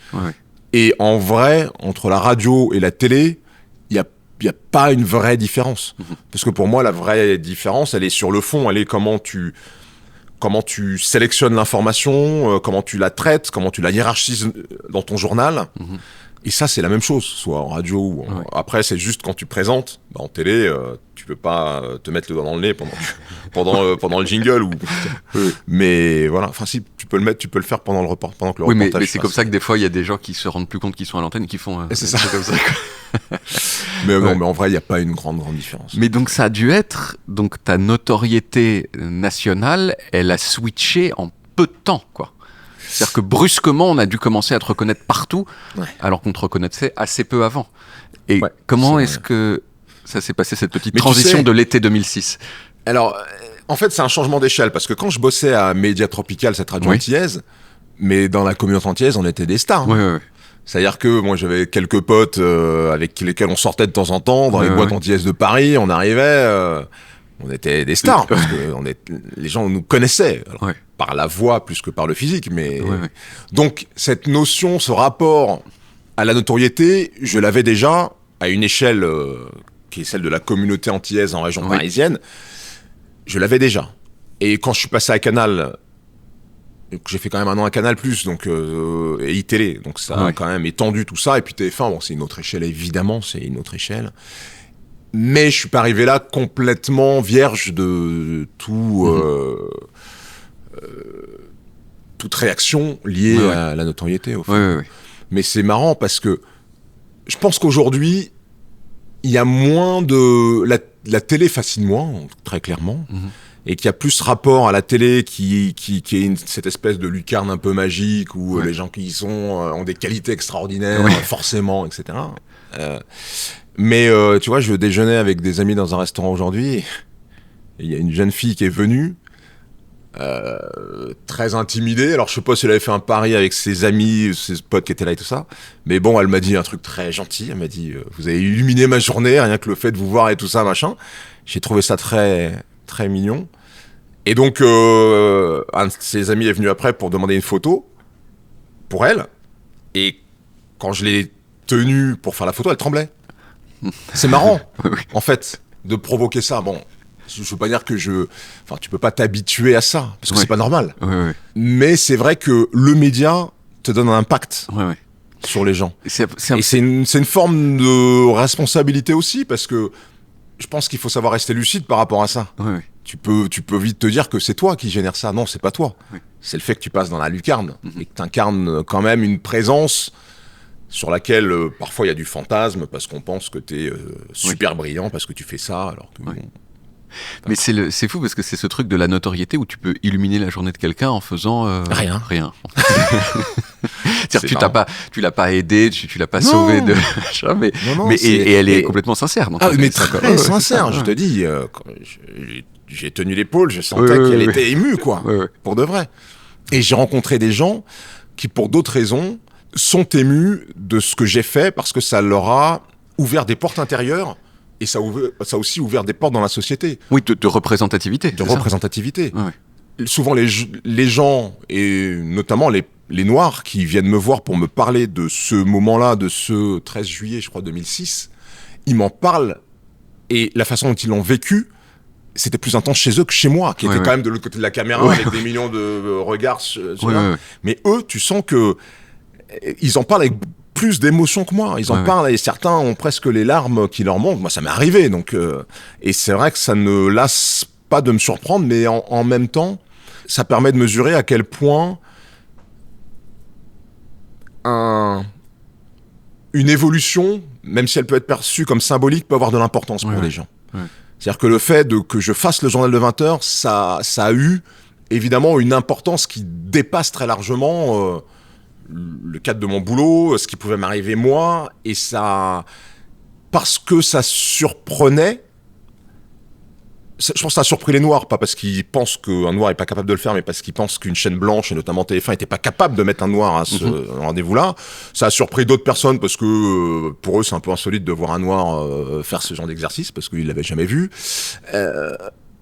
Et en vrai, entre la radio et la télé, il y a pas une vraie différence. Parce que pour moi, la vraie différence, elle est sur le fond. Elle est comment tu sélectionnes l'information, comment tu la traites, comment tu la hiérarchises dans ton journal. Et ça, c'est la même chose, soit en radio ou Après, c'est juste quand tu présentes, en télé, tu peux pas te mettre le doigt dans le nez pendant le jingle. Mais voilà, enfin si, tu peux le faire pendant le reportage. Pendant que le reportage mais c'est comme ça que des fois, il y a des gens qui se rendent plus compte qu'ils sont à l'antenne et qui font... c'est ça. Comme ça. Mais non, mais en vrai, il n'y a pas une grande différence. Mais donc, ça a dû être... Donc, ta notoriété nationale, elle a switché en peu de temps, quoi. C'est-à-dire que brusquement, on a dû commencer à te reconnaître partout, alors qu'on te reconnaissait assez peu avant. Et comment est-ce que ça s'est passé, cette petite transition de l'été 2006 ? Alors, en fait, c'est un changement d'échelle, parce que quand je bossais à Média Tropical, cette radio antillaise, mais dans la communauté antillaise, on était des stars. C'est-à-dire que moi, j'avais quelques potes avec lesquels on sortait de temps en temps, dans les boîtes antillaises de Paris, on arrivait... on était des stars, parce que les gens nous connaissaient, alors, par la voix plus que par le physique. Mais donc, cette notion, ce rapport à la notoriété, je l'avais déjà à une échelle qui est celle de la communauté antillaise en région parisienne. Je l'avais déjà. Et quand je suis passé à Canal, j'ai fait quand même 1 an à Canal+, donc, et iTélé, donc ça a quand même étendu tout ça. Et puis TF1, bon, c'est une autre échelle, évidemment, c'est une autre échelle. Mais je suis pas arrivé là complètement vierge de toute réaction liée à la notoriété, au fond. Mais c'est marrant parce que je pense qu'aujourd'hui, il y a moins de... La télé fascine moins, très clairement, et qu'il y a plus rapport à la télé qui est cette espèce de lucarne un peu magique où les gens qui y sont ont des qualités extraordinaires, forcément, etc. Mais tu vois, je déjeunais avec des amis dans un restaurant aujourd'hui, et il y a une jeune fille qui est venue, très intimidée. Alors je sais pas si elle avait fait un pari avec ses amis, ses potes qui étaient là et tout ça, mais bon, elle m'a dit un truc très gentil. Elle m'a dit vous avez illuminé ma journée, rien que le fait de vous voir et tout ça, machin. J'ai trouvé ça très très mignon. Et donc un de ses amis est venu après pour demander une photo pour elle, et quand je l'ai tenue pour faire la photo, elle tremblait. C'est marrant, en fait, de provoquer ça. Bon, je veux pas dire que tu peux pas t'habituer à ça, parce que c'est pas normal. Mais c'est vrai que le média te donne un impact sur les gens. Et c'est une forme de responsabilité aussi, parce que je pense qu'il faut savoir rester lucide par rapport à ça. Tu peux vite te dire que c'est toi qui génère ça. Non, c'est pas toi. C'est le fait que tu passes dans la lucarne et que t'incarnes quand même une présence sur laquelle parfois il y a du fantasme parce qu'on pense que t'es super brillant parce que tu fais ça, alors que mais c'est fou parce que c'est ce truc de la notoriété où tu peux illuminer la journée de quelqu'un en faisant rien. C'est-à-dire tu l'as pas aidé, tu l'as pas sauvé de et elle est complètement sincère. Donc mais très sincère, je te dis. J'ai tenu l'épaule, je sentais qu'elle était émue, quoi, pour de vrai. Et j'ai rencontré des gens qui, pour d'autres raisons, sont émus de ce que j'ai fait parce que ça leur a ouvert des portes intérieures et ça a aussi ouvert des portes dans la société. Oui, de représentativité. De représentativité. Ouais. Souvent, les gens, et notamment les Noirs qui viennent me voir pour me parler de ce moment-là, de ce 13 juillet, je crois, 2006, ils m'en parlent et la façon dont ils l'ont vécu, c'était plus intense chez eux que chez moi, qui était quand même de l'autre côté de la caméra avec des millions de regards. Mais eux, tu sens que ils en parlent avec plus d'émotion que moi. Ils en parlent et certains ont presque les larmes qui leur montent. Moi, ça m'est arrivé. Donc, et c'est vrai que ça ne lasse pas de me surprendre, mais en même temps, ça permet de mesurer à quel point une évolution, même si elle peut être perçue comme symbolique, peut avoir de l'importance pour les gens. Ouais. C'est-à-dire que le fait que je fasse le journal de 20 heures, ça a eu évidemment une importance qui dépasse très largement le cadre de mon boulot, ce qui pouvait m'arriver moi, et ça, parce que ça surprenait. Je pense que ça a surpris les Noirs, pas parce qu'ils pensent qu'un Noir n'est pas capable de le faire, mais parce qu'ils pensent qu'une chaîne blanche, et notamment TF1, n'était pas capable de mettre un Noir à ce rendez-vous-là. Ça a surpris d'autres personnes parce que pour eux, c'est un peu insolite de voir un Noir faire ce genre d'exercice, parce qu'ils ne l'avaient jamais vu.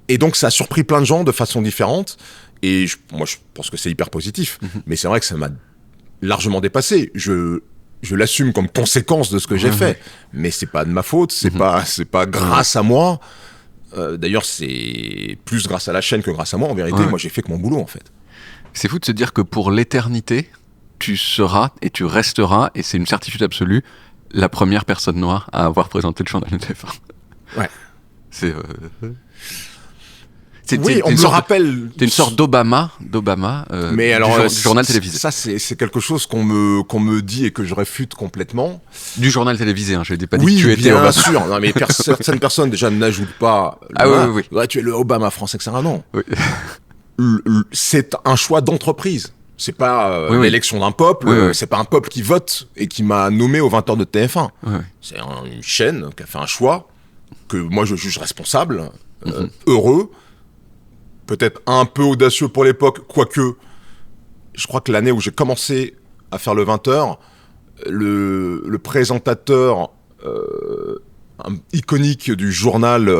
Et donc, ça a surpris plein de gens de façon différente. Et moi, je pense que c'est hyper positif. Mais c'est vrai que ça m'a largement dépassé. Je l'assume comme conséquence de ce que j'ai fait. Mais c'est pas de ma faute, c'est pas grâce à moi. D'ailleurs, c'est plus grâce à la chaîne que grâce à moi. En vérité, moi, j'ai fait que mon boulot, en fait. C'est fou de se dire que pour l'éternité, tu seras et tu resteras, et c'est une certitude absolue, la première personne noire à avoir présenté le journal de TF1. Ouais. Oui, on me le rappelle. T'es une sorte d'Obama, mais alors, du journal télévisé. Ça, c'est quelque chose qu'on me dit et que je réfute complètement. Du journal télévisé, je n'ai pas dit que tu étais Obama. Oui, bien sûr. Non, mais certaines personnes déjà n'ajoutent pas. Oui. Ouais, tu es le Obama français, etc. Non. Oui. C'est un choix d'entreprise. C'est pas l'élection d'un peuple. C'est pas un peuple qui vote et qui m'a nommé aux 20 heures de TF1. C'est une chaîne qui a fait un choix que moi je juge responsable, heureux. Peut-être un peu audacieux pour l'époque, quoique, je crois que l'année où j'ai commencé à faire le 20h, le présentateur iconique du journal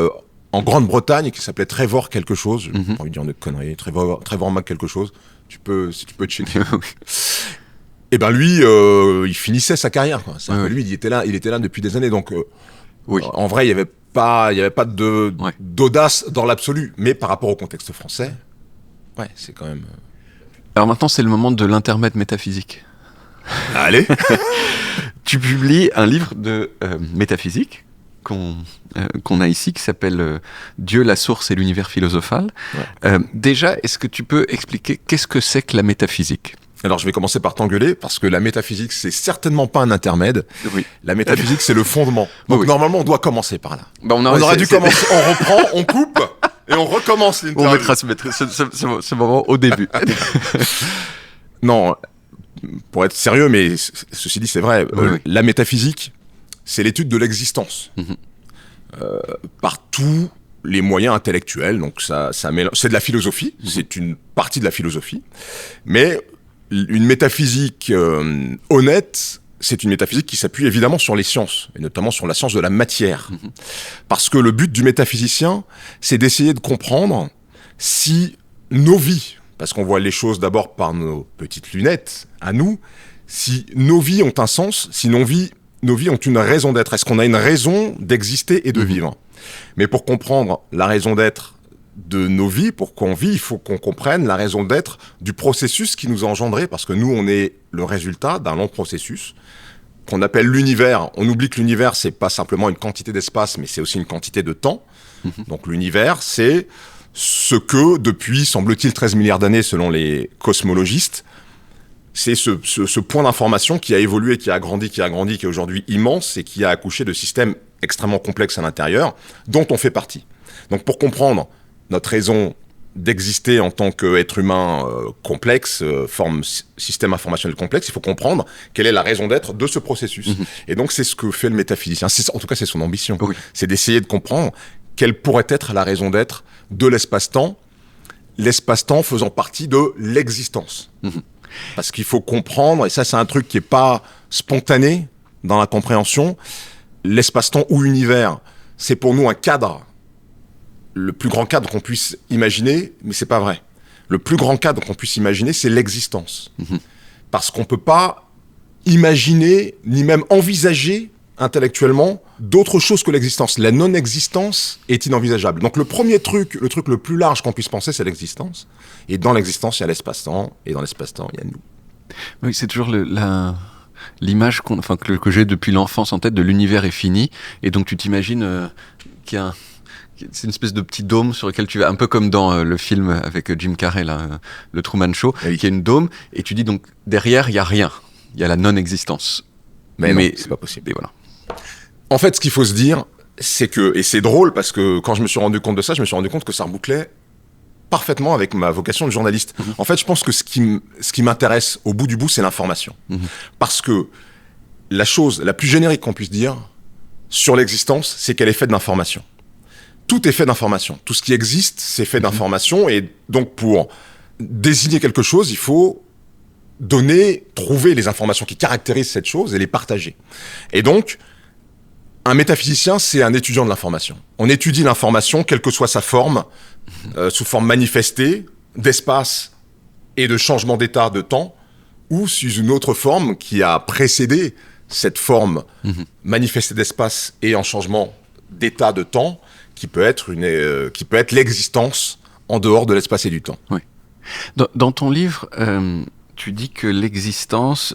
en Grande-Bretagne, qui s'appelait Trevor quelque chose, j'ai pas envie de dire une connerie, Trevor Mac quelque chose, si tu peux checker. Et ben lui, il finissait sa carrière, quoi. Lui, il était là depuis des années, donc en vrai, il y avait pas d'audace dans l'absolu, mais par rapport au contexte français, c'est quand même... Alors maintenant, c'est le moment de l'intermède métaphysique. Allez. Tu publies un livre de métaphysique qu'on a ici, qui s'appelle Dieu, la source et l'univers philosophal. Déjà, est-ce que tu peux expliquer qu'est-ce que c'est que la métaphysique ? Alors, je vais commencer par t'engueuler, parce que la métaphysique, c'est certainement pas un intermède. Oui. La métaphysique, c'est le fondement. Donc, normalement, on doit commencer par là. On aurait dû commencer, on reprend, on coupe, et on recommence l'interview. On mettra ce moment au début. Non, pour être sérieux, mais ceci dit, c'est vrai, la métaphysique, c'est l'étude de l'existence. Par tous les moyens intellectuels, donc c'est de la philosophie, c'est une partie de la philosophie, mais... Une métaphysique honnête, c'est une métaphysique qui s'appuie évidemment sur les sciences, et notamment sur la science de la matière. Parce que le but du métaphysicien, c'est d'essayer de comprendre si nos vies, parce qu'on voit les choses d'abord par nos petites lunettes, à nous, si nos vies ont un sens, si nos vies ont une raison d'être. Est-ce qu'on a une raison d'exister et de vivre ? Mais pour comprendre la raison d'être de nos vies, pour qu'on vit, il faut qu'on comprenne la raison d'être du processus qui nous a engendrés, parce que nous, on est le résultat d'un long processus qu'on appelle l'univers. On oublie que l'univers, c'est pas simplement une quantité d'espace, mais c'est aussi une quantité de temps. Donc l'univers, c'est ce que, depuis, semble-t-il, 13 milliards d'années, selon les cosmologistes, c'est ce point d'information qui a évolué, qui a grandi, qui est aujourd'hui immense, et qui a accouché de systèmes extrêmement complexes à l'intérieur, dont on fait partie. Donc pour comprendre notre raison d'exister en tant qu'être humain complexe, système informationnel complexe, il faut comprendre quelle est la raison d'être de ce processus. Et donc, c'est ce que fait le métaphysicien. En tout cas, c'est son ambition. C'est d'essayer de comprendre quelle pourrait être la raison d'être de l'espace-temps, l'espace-temps faisant partie de l'existence. Parce qu'il faut comprendre, et ça, c'est un truc qui n'est pas spontané dans la compréhension, l'espace-temps ou univers, c'est pour nous un cadre, le plus grand cadre qu'on puisse imaginer, mais c'est pas vrai. Le plus grand cadre qu'on puisse imaginer, c'est l'existence. Parce qu'on peut pas imaginer, ni même envisager intellectuellement d'autre chose que l'existence. La non-existence est inenvisageable. Donc le truc le plus large qu'on puisse penser, c'est l'existence. Et dans l'existence, il y a l'espace-temps, et dans l'espace-temps, il y a nous. Oui, c'est toujours l'image que j'ai depuis l'enfance en tête de l'univers est fini, et donc tu t'imagines c'est une espèce de petit dôme sur lequel tu vas, un peu comme dans le film avec Jim Carrey, là, le Truman Show, qui est une dôme, et tu dis donc derrière il y a rien, il y a la non-existence. Mais non, c'est pas possible. Et voilà. En fait, ce qu'il faut se dire, c'est que, et c'est drôle parce que quand je me suis rendu compte de ça, je me suis rendu compte que ça rebouclait parfaitement avec ma vocation de journaliste. En fait, je pense que ce qui m'intéresse au bout du bout, c'est l'information. Parce que la chose la plus générique qu'on puisse dire sur l'existence, c'est qu'elle est faite d'informations. Tout est fait d'informations. Tout ce qui existe, c'est fait d'informations. Et donc, pour désigner quelque chose, il faut trouver les informations qui caractérisent cette chose et les partager. Et donc, un métaphysicien, c'est un étudiant de l'information. On étudie l'information, quelle que soit sa forme, sous forme manifestée, d'espace et de changement d'état de temps, ou sous une autre forme qui a précédé cette forme manifestée d'espace et en changement d'état de temps, qui peut être l'existence en dehors de l'espace et du temps. Oui. Dans ton livre, tu dis que l'existence,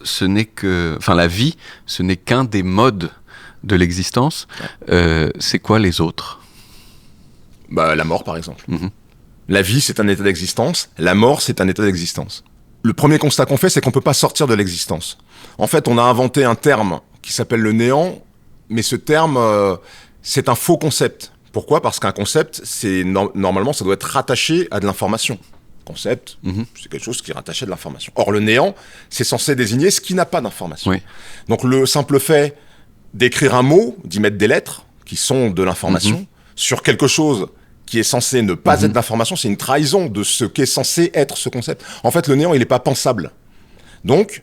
la vie, ce n'est qu'un des modes de l'existence. C'est quoi les autres ? La mort, par exemple. La vie, c'est un état d'existence. La mort, c'est un état d'existence. Le premier constat qu'on fait, c'est qu'on ne peut pas sortir de l'existence. En fait, on a inventé un terme qui s'appelle le néant, mais ce terme, c'est un faux concept. Pourquoi ? Parce qu'un concept, normalement, ça doit être rattaché à de l'information. Concept, c'est quelque chose qui est rattaché à de l'information. Or, le néant, c'est censé désigner ce qui n'a pas d'information. Oui. Donc, le simple fait d'écrire un mot, d'y mettre des lettres, qui sont de l'information, sur quelque chose qui est censé ne pas être d'information, c'est une trahison de ce qu'est censé être ce concept. En fait, le néant, il n'est pas pensable. Donc,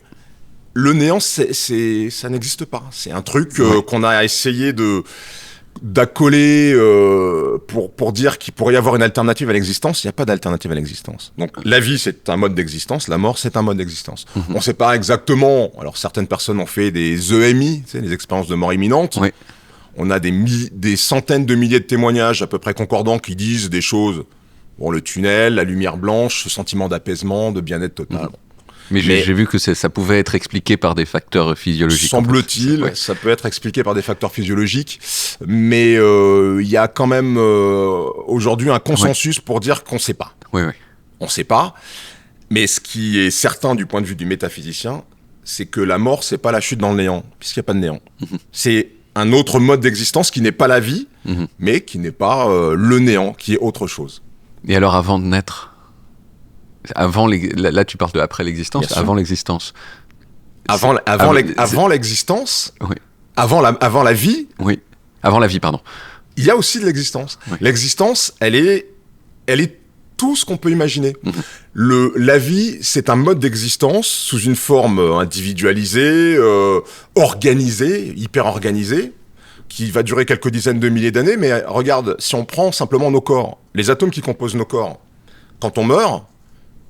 le néant, ça n'existe pas. C'est un truc qu'on a essayé d'accoler pour dire qu'il pourrait y avoir une alternative à l'existence. Il n'y a pas d'alternative à l'existence. Donc la vie, c'est un mode d'existence, la mort, c'est un mode d'existence. On ne sait pas exactement, alors certaines personnes ont fait des EMI, des expériences de mort imminente. Oui. On a des centaines de milliers de témoignages à peu près concordants qui disent des choses, le tunnel, la lumière blanche, ce sentiment d'apaisement, de bien-être total. Mais j'ai vu que ça pouvait être expliqué par des facteurs physiologiques. Semble-t-il, ça peut être expliqué par des facteurs physiologiques, mais il y a quand même aujourd'hui un consensus pour dire qu'on ne sait pas. Oui. On ne sait pas, mais ce qui est certain du point de vue du métaphysicien, c'est que la mort, c'est pas la chute dans le néant, puisqu'il n'y a pas de néant. C'est un autre mode d'existence qui n'est pas la vie, mais qui n'est pas le néant, qui est autre chose. Et alors, avant de naître ? Là, tu parles de après l'existence, avant l'existence. Avant l'existence, oui. Avant la vie. Oui, avant la vie, pardon. Il y a aussi de l'existence. Oui. L'existence, elle est tout ce qu'on peut imaginer. La vie, c'est un mode d'existence sous une forme individualisée, organisée, hyper organisée, qui va durer quelques dizaines de milliers d'années. Mais regarde, si on prend simplement nos corps, les atomes qui composent nos corps, quand on meurt,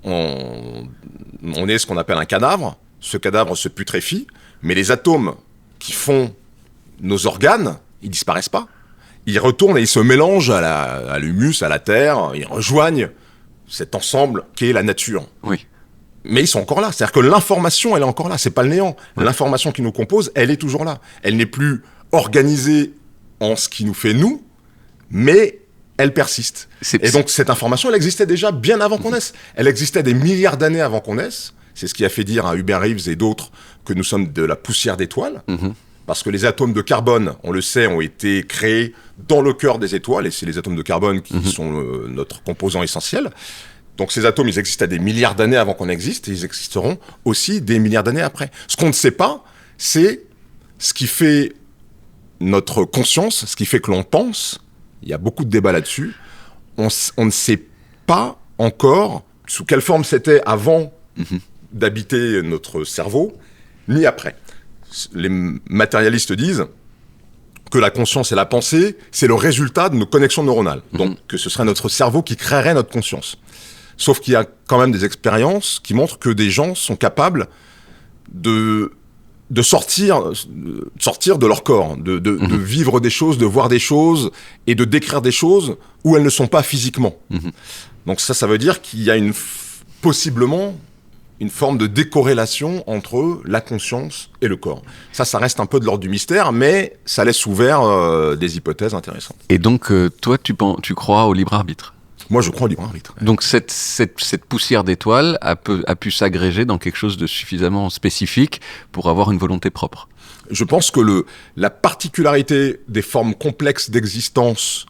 on est ce qu'on appelle un cadavre. Ce cadavre se putréfie, mais les atomes qui font nos organes, ils disparaissent pas. Ils retournent et ils se mélangent à l'humus, à la terre, ils rejoignent cet ensemble qu'est la nature. Oui. Mais ils sont encore là. C'est-à-dire que l'information, elle est encore là. C'est pas le néant. Oui. L'information qui nous compose, elle est toujours là. Elle n'est plus organisée en ce qui nous fait nous, mais elle persiste. Et donc, cette information, elle existait déjà bien avant qu'on naisse. Elle existait des milliards d'années avant qu'on naisse. C'est ce qui a fait dire à Hubert Reeves et d'autres que nous sommes de la poussière d'étoiles. Parce que les atomes de carbone, on le sait, ont été créés dans le cœur des étoiles. Et c'est les atomes de carbone qui sont notre composant essentiel. Donc, ces atomes, ils existaient des milliards d'années avant qu'on existe. Et ils existeront aussi des milliards d'années après. Ce qu'on ne sait pas, c'est ce qui fait notre conscience, ce qui fait que l'on pense. Il y a beaucoup de débats là-dessus. On ne sait pas encore sous quelle forme c'était avant d'habiter notre cerveau, ni après. Les matérialistes disent que la conscience et la pensée, c'est le résultat de nos connexions neuronales. Donc, que ce serait notre cerveau qui créerait notre conscience. Sauf qu'il y a quand même des expériences qui montrent que des gens sont capables de sortir de leur corps, de vivre des choses, de voir des choses et de décrire des choses où elles ne sont pas physiquement. Donc ça veut dire qu'il y a possiblement une forme de décorrélation entre la conscience et le corps. Ça reste un peu de l'ordre du mystère, mais ça laisse ouvert des hypothèses intéressantes. Et donc, toi, tu crois au libre arbitre ? Moi, je crois au libre arbitre. Donc, cette poussière d'étoiles a pu s'agréger dans quelque chose de suffisamment spécifique pour avoir une volonté propre. Je pense que la particularité des formes complexes d'existence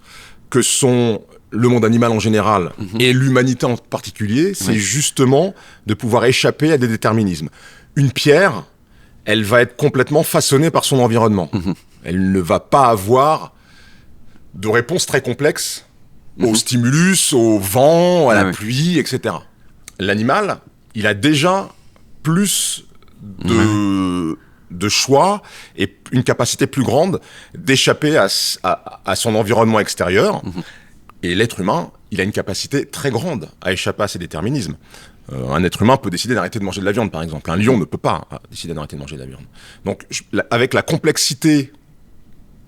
que sont le monde animal en général et l'humanité en particulier, c'est justement de pouvoir échapper à des déterminismes. Une pierre, elle va être complètement façonnée par son environnement. Elle ne va pas avoir de réponse très complexe au stimulus, au vent, à la pluie, etc. L'animal, il a déjà plus de choix et une capacité plus grande d'échapper à son environnement extérieur. Et l'être humain, il a une capacité très grande à échapper à ces déterminismes. Un être humain peut décider d'arrêter de manger de la viande, par exemple. Un lion ne peut pas décider d'arrêter de manger de la viande. Donc, avec la complexité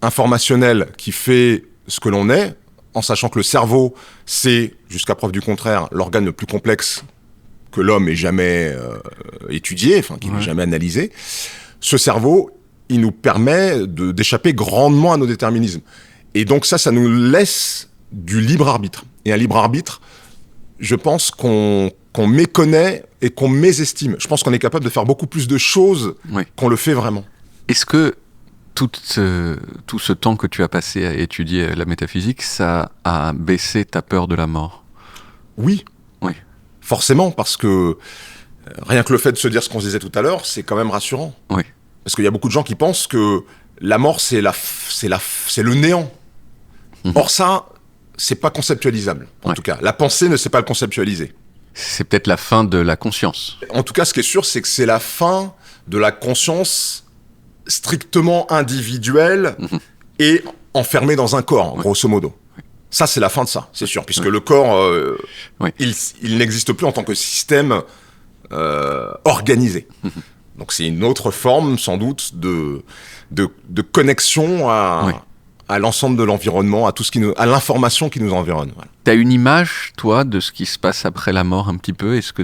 informationnelle qui fait ce que l'on est, en sachant que le cerveau, c'est, jusqu'à preuve du contraire, l'organe le plus complexe que l'homme ait jamais étudié, enfin, qu'il ait jamais analysé, ce cerveau, il nous permet d'échapper grandement à nos déterminismes. Et donc ça nous laisse du libre arbitre. Et un libre arbitre, je pense qu'on méconnaît et qu'on mésestime. Je pense qu'on est capable de faire beaucoup plus de choses qu'on le fait vraiment. Est-ce que tout ce temps que tu as passé à étudier la métaphysique, ça a baissé ta peur de la mort ? Oui. Forcément, parce que rien que le fait de se dire ce qu'on se disait tout à l'heure, c'est quand même rassurant. Oui. Parce qu'il y a beaucoup de gens qui pensent que la mort, c'est le néant. Or ça, c'est pas conceptualisable. En tout cas, la pensée ne sait pas le conceptualiser. C'est peut-être la fin de la conscience. En tout cas, ce qui est sûr, c'est que c'est la fin de la conscience strictement individuelle et enfermée dans un corps, grosso modo. Ça, c'est la fin de ça, c'est sûr, puisque le corps, il n'existe plus en tant que système organisé. Donc c'est une autre forme, sans doute, de connexion à l'ensemble de l'environnement, à l'information qui nous environne. Voilà. T'as une image, toi, de ce qui se passe après la mort un petit peu ? Est-ce que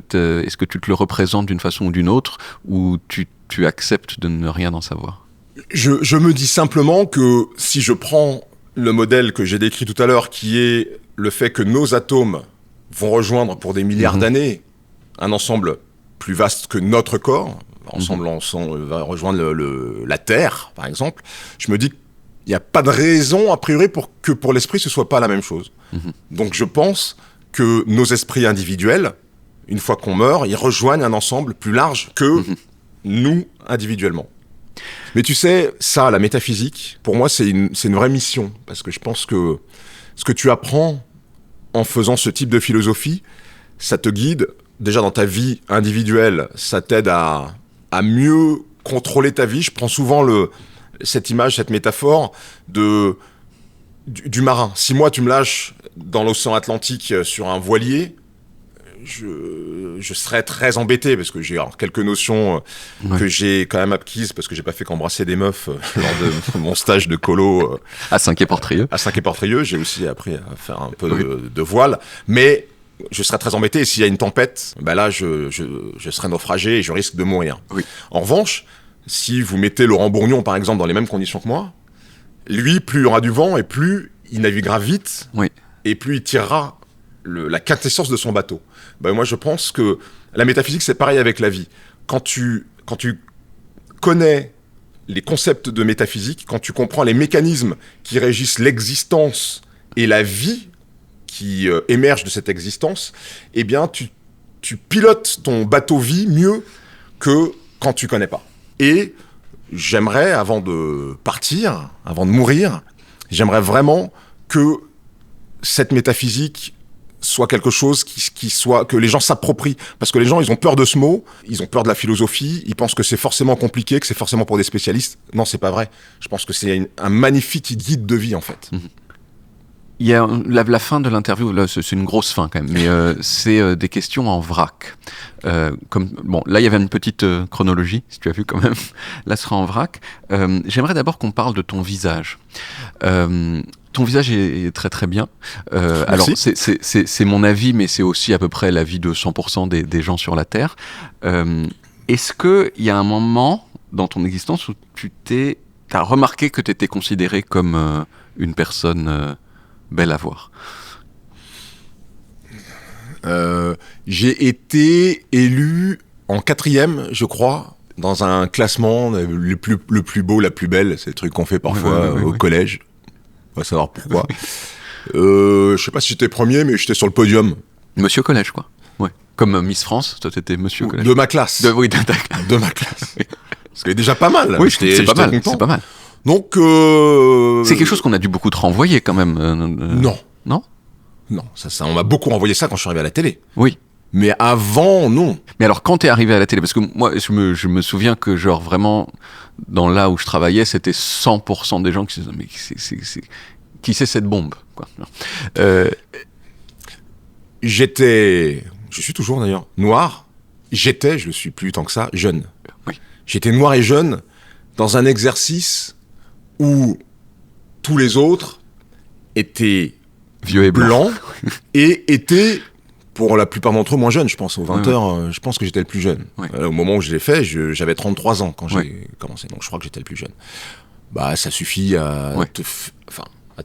tu te le représentes d'une façon ou d'une autre, ou tu acceptes de ne rien en savoir ? Je me dis simplement que si je prends le modèle que j'ai décrit tout à l'heure, qui est le fait que nos atomes vont rejoindre pour des milliards d'années un ensemble plus vaste que notre corps, ensemble va rejoindre la Terre, par exemple, je me dis qu'il n'y a pas de raison, a priori, que pour l'esprit, ce soit pas la même chose. Donc je pense que nos esprits individuels, une fois qu'on meurt, ils rejoignent un ensemble plus large que nous, individuellement. Mais tu sais, ça, la métaphysique, pour moi, c'est une vraie mission. Parce que je pense que ce que tu apprends en faisant ce type de philosophie, ça te guide, déjà dans ta vie individuelle, ça t'aide à mieux contrôler ta vie. Je prends souvent cette image, cette métaphore du marin. Si moi, tu me lâches dans l'océan Atlantique sur un voilier, je serais très embêté parce que j'ai quelques notions que j'ai quand même acquises parce que j'ai pas fait qu'embrasser des meufs lors de mon stage de colo à Saint-Quay-Portrieux. À Saint-Quay-Portrieux, j'ai aussi appris à faire un peu de voile, mais je serais très embêté et s'il y a une tempête, là je serais naufragé et je risque de mourir. En revanche, si vous mettez Laurent Bourgnon par exemple dans les mêmes conditions que moi, lui, plus il y aura du vent et plus il naviguera vite et plus il tirera la quintessence de son bateau. Moi, je pense que la métaphysique, c'est pareil avec la vie. Quand tu connais les concepts de métaphysique, quand tu comprends les mécanismes qui régissent l'existence et la vie qui émerge de cette existence, eh bien, tu pilotes ton bateau-vie mieux que quand tu connais pas. Et j'aimerais, avant de partir, avant de mourir, j'aimerais vraiment que cette métaphysique soit quelque chose qui soit que les gens s'approprient, parce que les gens ils ont peur de ce mot, ils ont peur de la philosophie, ils pensent que c'est forcément compliqué, que c'est forcément pour des spécialistes. Non, c'est pas vrai. Je pense que c'est un magnifique guide de vie en fait. Il y a la fin de l'interview, là, c'est une grosse fin quand même, mais c'est des questions en vrac. Bon, là il y avait une petite chronologie, si tu as vu quand même. Là ce sera en vrac. J'aimerais d'abord qu'on parle de ton visage. Ton visage est très très bien. Alors c'est mon avis, mais c'est aussi à peu près l'avis de 100% des gens sur la Terre. Est-ce qu'il y a un moment dans ton existence où t'as remarqué que tu étais considéré comme une personne belle à voir? J'ai été élu en 4e, je crois, dans un classement le plus beau, la plus belle. C'est le truc qu'on fait parfois au collège. On va savoir pourquoi. Je sais pas si j'étais premier, mais j'étais sur le podium. Monsieur Collège, quoi. Ouais. Comme Miss France, toi t'étais Monsieur Collège. De ma classe. Oui, de ta classe. De ma classe. C'est déjà pas mal. Oui, c'est pas mal. C'est pas mal. Donc, c'est quelque chose qu'on a dû beaucoup te renvoyer quand même. Non. Non. Non, ça, on m'a beaucoup renvoyé ça quand je suis arrivé à la télé. Oui. Mais avant, non. Mais alors, quand t'es arrivé à la télé, parce que moi, je me souviens que genre vraiment, dans là où je travaillais, c'était 100% des gens qui se disaient, mais qui c'est cette bombe, quoi. Je suis toujours d'ailleurs noir. Je le suis plus tant que ça, jeune. Oui. J'étais noir et jeune dans un exercice où tous les autres étaient vieux et blancs et étaient, pour la plupart d'entre eux, moins jeunes, je pense. Aux 20 heures, je pense que j'étais le plus jeune. Oui. Au moment où je l'ai fait, j'avais 33 ans quand j'ai commencé, donc je crois que j'étais le plus jeune. Bah, ça suffit à te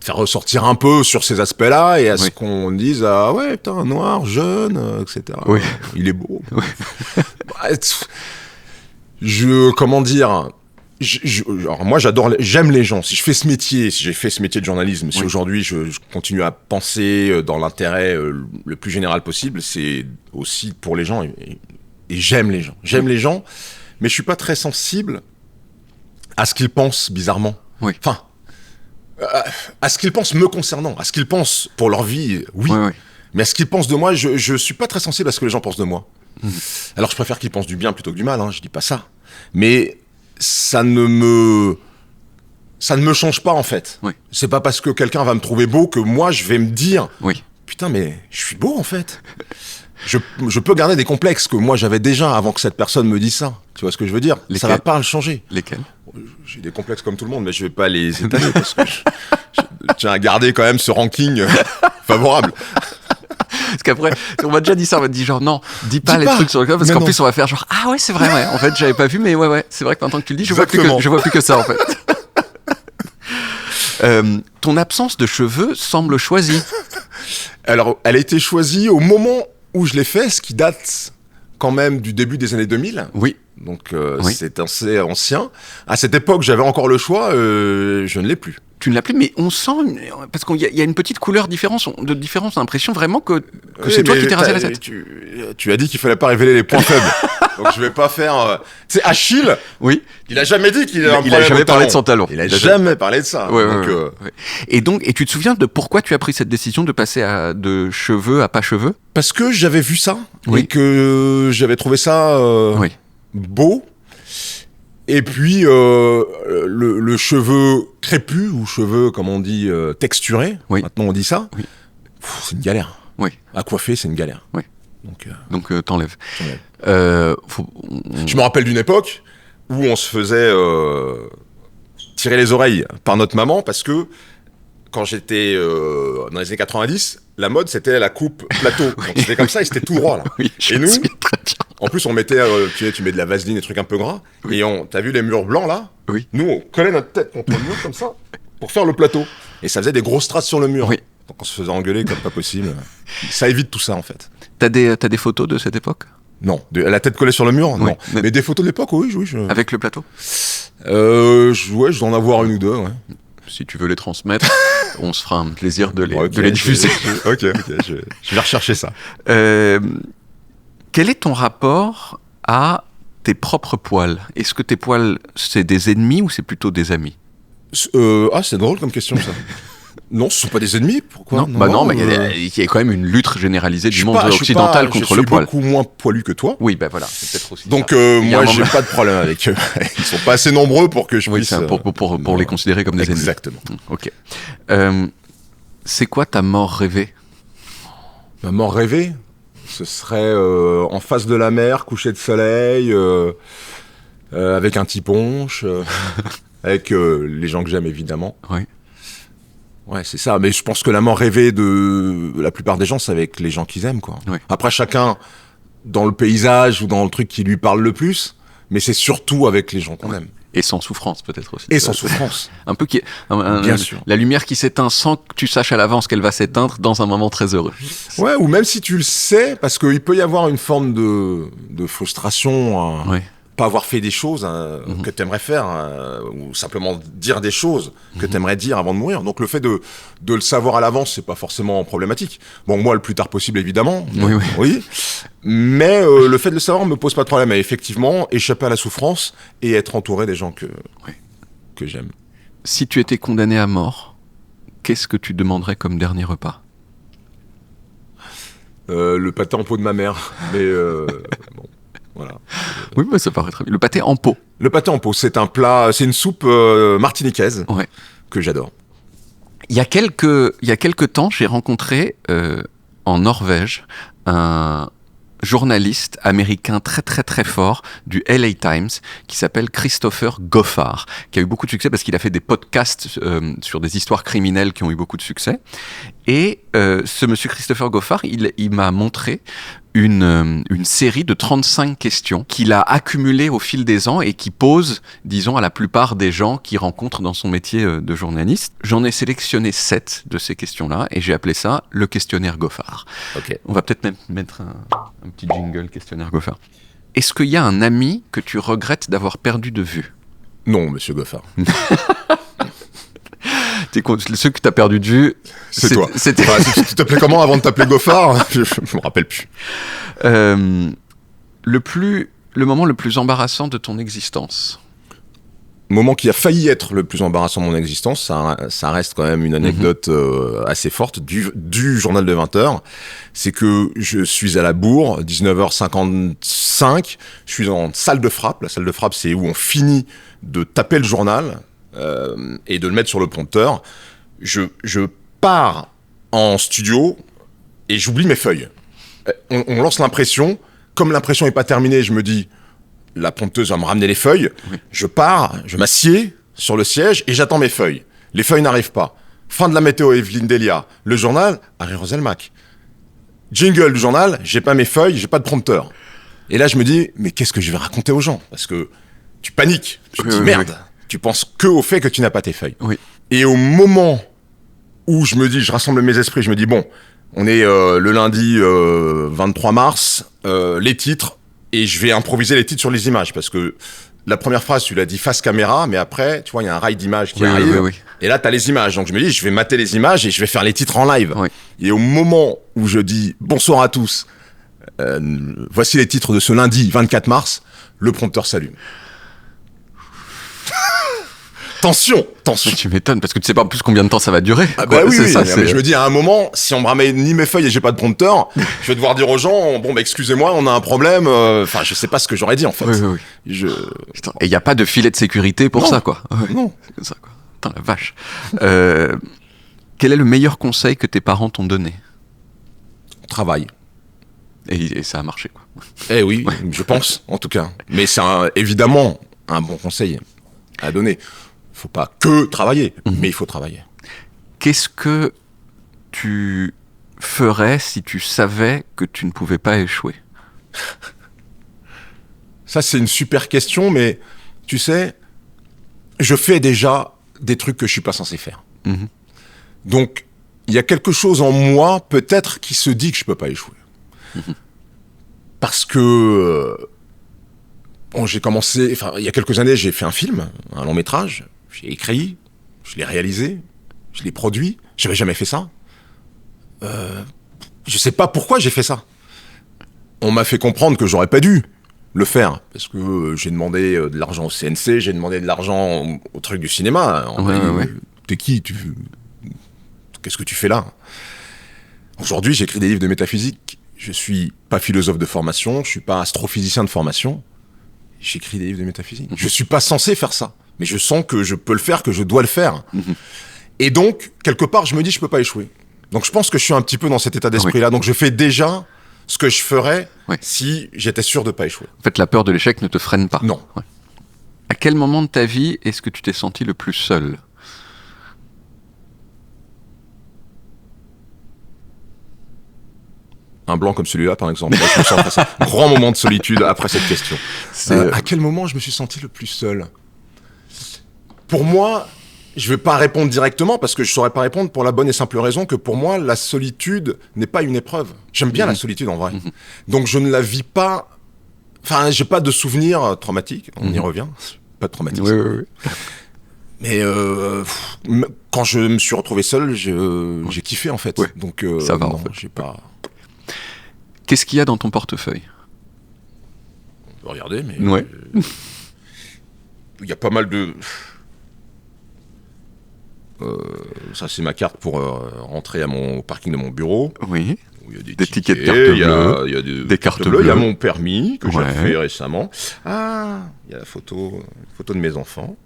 faire ressortir un peu sur ces aspects-là et à ce qu'on dise, ah ouais, putain, noir, jeune, etc. Oui. Il est beau. Oui. Comment dire... alors moi j'aime les gens. Si je fais ce métier, si j'ai fait ce métier de journalisme, si aujourd'hui je continue à penser dans l'intérêt le plus général possible, c'est aussi pour les gens et j'aime les gens. J'aime les gens, mais je suis pas très sensible à ce qu'ils pensent bizarrement. Oui. Enfin, à ce qu'ils pensent me concernant, à ce qu'ils pensent pour leur vie, oui. Mais à ce qu'ils pensent de moi, je suis pas très sensible à ce que les gens pensent de moi. Alors je préfère qu'ils pensent du bien plutôt que du mal, hein, je dis pas ça. Mais ça ne me change pas en fait. C'est pas parce que quelqu'un va me trouver beau que moi je vais me dire putain mais je suis beau en fait. Je peux garder des complexes que moi j'avais déjà avant que cette personne me dise ça. Tu vois ce que je veux dire? Ça va pas le changer. Lesquels? J'ai des complexes comme tout le monde, mais je vais pas les étaler parce que je tiens à garder quand même ce ranking favorable. Parce qu'après, on m'a déjà dit ça, on m'a dit genre non, dis pas les trucs sur le corps, parce qu'en plus on va faire genre ah ouais c'est vrai, en fait j'avais pas vu, mais ouais, c'est vrai que maintenant que tu le dis, je vois plus que ça en fait. Ton absence de cheveux semble choisie. Alors, elle a été choisie au moment où je l'ai fait, ce qui date quand même du début des années 2000. Oui. Donc c'est assez ancien. À cette époque, j'avais encore le choix, je ne l'ai plus. Tu ne l'as plus, mais on sent, parce qu'il y a une petite couleur différence, on a l'impression vraiment que c'est toi qui t'es rasé la tête. Tu as dit qu'il fallait pas révéler les points faibles. Donc je vais pas faire... Tu sais, Achille, il a jamais dit qu'il avait un problème. Il a jamais parlé de son talon. Il a jamais parlé de ça. Et tu te souviens de pourquoi tu as pris cette décision de passer de cheveux à pas cheveux? Parce que j'avais vu ça, et que j'avais trouvé ça beau. Et puis, le cheveu crépus, ou cheveux, comme on dit, texturés, maintenant on dit ça, c'est une galère. À coiffer, c'est une galère. Donc t'enlèves. Je me rappelle d'une époque où on se faisait tirer les oreilles par notre maman, parce que quand j'étais dans les années 90, la mode c'était la coupe plateau. Donc c'était comme ça et c'était tout droit là. Et nous, en plus on mettait, tu mets de la vaseline, des trucs un peu gras, et t'as vu les murs blancs là? Nous on collait notre tête contre le mur comme ça pour faire le plateau. Et ça faisait des grosses traces sur le mur. Donc on se faisait engueuler comme pas possible. Ça évite tout ça en fait. T'as des photos de cette époque? Non. La tête collée sur le mur? Non. Mais des photos de l'époque, oui. Avec le plateau? Je dois en avoir une ou deux, Si tu veux les transmettre, on se fera un plaisir de les diffuser. Ok, je vais rechercher ça. Quel est ton rapport à tes propres poils? Est-ce que tes poils, c'est des ennemis ou c'est plutôt des amis? C'est drôle comme question, ça. Non, ce sont pas des ennemis. Pourquoi? Non, mais il y a quand même une lutte généralisée du monde occidental contre le poil. Je suis beaucoup moins poilu que toi. Oui, ben voilà, c'est peut-être aussi. Donc moi, j'ai pas de problème avec eux. Ils sont pas assez nombreux pour que je puisse. Pour les considérer comme des ennemis. Exactement. Ok. C'est quoi ta mort rêvée? Ma mort rêvée, ce serait en face de la mer, coucher de soleil, avec un petit punch, avec les gens que j'aime évidemment. Oui. Ouais, c'est ça. Mais je pense que la mort rêvée de la plupart des gens, c'est avec les gens qu'ils aiment, quoi. Oui. Après, chacun dans le paysage ou dans le truc qui lui parle le plus, mais c'est surtout avec les gens qu'on aime. Et sans souffrance, peut-être aussi. Et sans souffrance. Un peu bien sûr. La lumière qui s'éteint sans que tu saches à l'avance qu'elle va s'éteindre dans un moment très heureux. Ouais, ou même si tu le sais, parce qu'il peut y avoir une forme de frustration. Oui. Pas avoir fait des choses que t'aimerais faire, ou simplement dire des choses que t'aimerais dire avant de mourir. Donc le fait de le savoir à l'avance, c'est pas forcément problématique. Bon, moi, le plus tard possible, évidemment. Oui. Mais le fait de le savoir me pose pas de problème. Et effectivement, échapper à la souffrance et être entouré des gens que j'aime. Si tu étais condamné à mort, qu'est-ce que tu demanderais comme dernier repas? Le pâté en pot de ma mère. Mais bon. Voilà. Oui, mais ça paraît très bien. Le pâté en pot. Le pâté en pot, c'est un plat, c'est une soupe martiniquaise que j'adore. Il y a quelques temps, j'ai rencontré en Norvège un journaliste américain très très très fort du LA Times qui s'appelle Christopher Goffard, qui a eu beaucoup de succès parce qu'il a fait des podcasts sur des histoires criminelles qui ont eu beaucoup de succès. Et ce monsieur Christopher Goffard, il m'a montré une série de 35 questions qu'il a accumulées au fil des ans et qui pose, disons, à la plupart des gens qu'il rencontre dans son métier de journaliste. J'en ai sélectionné 7 de ces questions-là et j'ai appelé ça le questionnaire Goffard. Okay. On va peut-être même mettre un petit jingle questionnaire Goffard. Est-ce qu'il y a un ami que tu regrettes d'avoir perdu de vue? Non, monsieur Goffard. Ceux que tu as perdu de vue, c'est toi. Tu t'appelais comment avant de t'appeler Goffard? Je me rappelle plus. Le moment le plus embarrassant de ton existence? Le moment qui a failli être le plus embarrassant de mon existence, ça reste quand même une anecdote assez forte du journal de 20h. C'est que je suis à la bourre, 19h55, je suis en salle de frappe. La salle de frappe, c'est où on finit de taper le journal et de le mettre sur le prompteur. Je pars en studio et j'oublie mes feuilles. On lance l'impression. Comme l'impression n'est pas terminée, je me dis, la prompteuse va me ramener les feuilles. Oui. Je pars, je m'assieds sur le siège et j'attends mes feuilles. Les feuilles n'arrivent pas. Fin de la météo, Evelyne Delia. Le journal, Harry Roselmack. Jingle du journal, j'ai pas mes feuilles, j'ai pas de prompteur. Et là, je me dis, mais qu'est-ce que je vais raconter aux gens? Parce que tu paniques. Tu te dis, merde. Tu penses que au fait que tu n'as pas tes feuilles. Oui. Et au moment où je rassemble mes esprits, je me dis, bon, on est le lundi 23 mars, les titres, et je vais improviser les titres sur les images, parce que la première phrase, tu l'as dit face caméra, mais après, tu vois, il y a un rail d'images qui arrive, et là, tu as les images. Donc je me dis, je vais mater les images et je vais faire les titres en live. Oui. Et au moment où je dis, bonsoir à tous, voici les titres de ce lundi 24 mars, le prompteur s'allume. Tension. Tu m'étonnes, parce que tu sais pas en plus combien de temps ça va durer. Ah bah oui, ça, mais je me dis, à un moment, si on me ramène ni mes feuilles et j'ai pas de prompteur, je vais devoir dire aux gens, bon, bah, excusez-moi, on a un problème. Enfin, je sais pas ce que j'aurais dit, en fait. Oui. Et il y a pas de filet de sécurité pour ça, quoi. Non. C'est comme ça, quoi. Putain, la vache. Quel est le meilleur conseil que tes parents t'ont donné? Travail. Et ça a marché, quoi. Eh oui, je pense, en tout cas. Mais c'est évidemment un bon conseil à donner. Faut pas que travailler, mais il faut travailler. Qu'est-ce que tu ferais si tu savais que tu ne pouvais pas échouer? Ça, c'est une super question, mais tu sais, je fais déjà des trucs que je suis pas censé faire. Donc, il y a quelque chose en moi, peut-être, qui se dit que je peux pas échouer. Parce que j'ai commencé, il y a quelques années, j'ai fait un film, un long métrage. J'ai écrit, je l'ai réalisé, je l'ai produit. J'avais jamais fait ça. Je sais pas pourquoi j'ai fait ça. On m'a fait comprendre que j'aurais pas dû le faire. Parce que j'ai demandé de l'argent au CNC, j'ai demandé de l'argent au truc du cinéma. Ouais. T'es qui? qu'est-ce que tu fais là ? Aujourd'hui, j'écris des livres de métaphysique. Je suis pas philosophe de formation, je suis pas astrophysicien de formation. J'écris des livres de métaphysique. Je suis pas censé faire ça, mais je sens que je peux le faire, que je dois le faire. Et donc, quelque part, je me dis, je peux pas échouer. Donc, je pense que je suis un petit peu dans cet état d'esprit-là. Donc, je fais déjà ce que je ferais si j'étais sûr de pas échouer. En fait, la peur de l'échec ne te freine pas. Non. Ouais. À quel moment de ta vie est-ce que tu t'es senti le plus seul ? Un blanc comme celui-là, par exemple. Là, je me sens après ça. Grand moment de solitude après cette question. À quel moment je me suis senti le plus seul ? Pour moi, je vais pas répondre directement parce que je saurais pas répondre pour la bonne et simple raison que pour moi, la solitude n'est pas une épreuve. J'aime bien la solitude en vrai. Donc je ne la vis pas... Enfin, j'ai pas de souvenirs traumatiques. On y revient. Pas de traumatisme. Oui. Mais quand je me suis retrouvé seul, j'ai kiffé en fait. Ouais. Donc ça va, non, en fait. j'ai pas... Qu'est-ce qu'il y a dans ton portefeuille ? On peut regarder, mais... Ouais. Il y a pas mal de... ça, c'est ma carte pour rentrer au parking de mon bureau. Oui. Où il y a des tickets de carte bleue. Il y a des cartes bleues. Il y a mon permis que j'ai fait récemment. Ah, il y a la photo de mes enfants.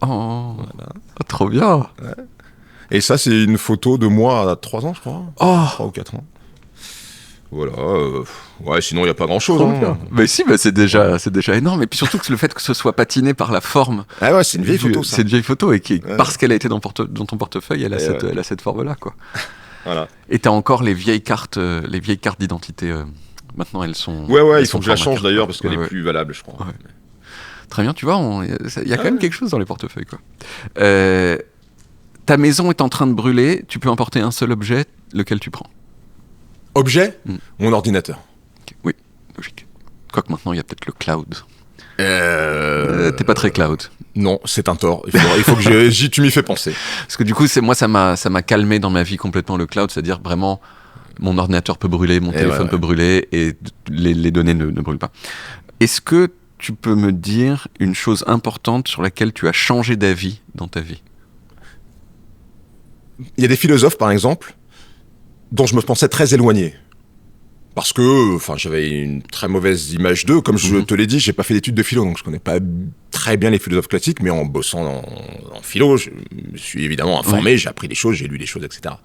Oh, voilà. Trop bien. Ouais. Et ça, c'est une photo de moi à 3 ans, je crois. 3 ou 4 ans. Voilà. Ouais, sinon, il n'y a pas grand-chose. Mais si, c'est déjà énorme. Et puis surtout que le fait que ce soit patiné par la forme. Ah ouais, c'est une vieille photo, ça. C'est une vieille photo. Et parce qu'elle a été dans ton portefeuille, elle a cette forme-là, quoi. Voilà. Et t'as encore les vieilles cartes d'identité. Maintenant, elles sont... Ouais, il faut que je la change d'ailleurs parce qu'elle est plus valable, je crois. Ouais. Très bien, tu vois, il y a quand même quelque chose dans les portefeuilles, quoi. Ta maison est en train de brûler, tu peux emporter un seul objet, lequel tu prends ? Objet ? Mon ordinateur. Okay. Oui, logique. Quoique maintenant, il y a peut-être le cloud. T'es pas très cloud. Non, c'est un tort. Il faut que tu m'y fais penser. Parce que du coup, ça m'a calmé dans ma vie complètement le cloud, c'est-à-dire vraiment, mon ordinateur peut brûler, mon téléphone peut brûler, et les données ne brûlent pas. Est-ce que tu peux me dire une chose importante sur laquelle tu as changé d'avis dans ta vie ? Il y a des philosophes, par exemple, dont je me pensais très éloigné. Parce que j'avais une très mauvaise image d'eux. Comme je te l'ai dit, j'ai pas fait d'études de philo, donc je connais pas très bien les philosophes classiques, mais en bossant en philo, je me suis évidemment informé, j'ai appris des choses, j'ai lu des choses, etc.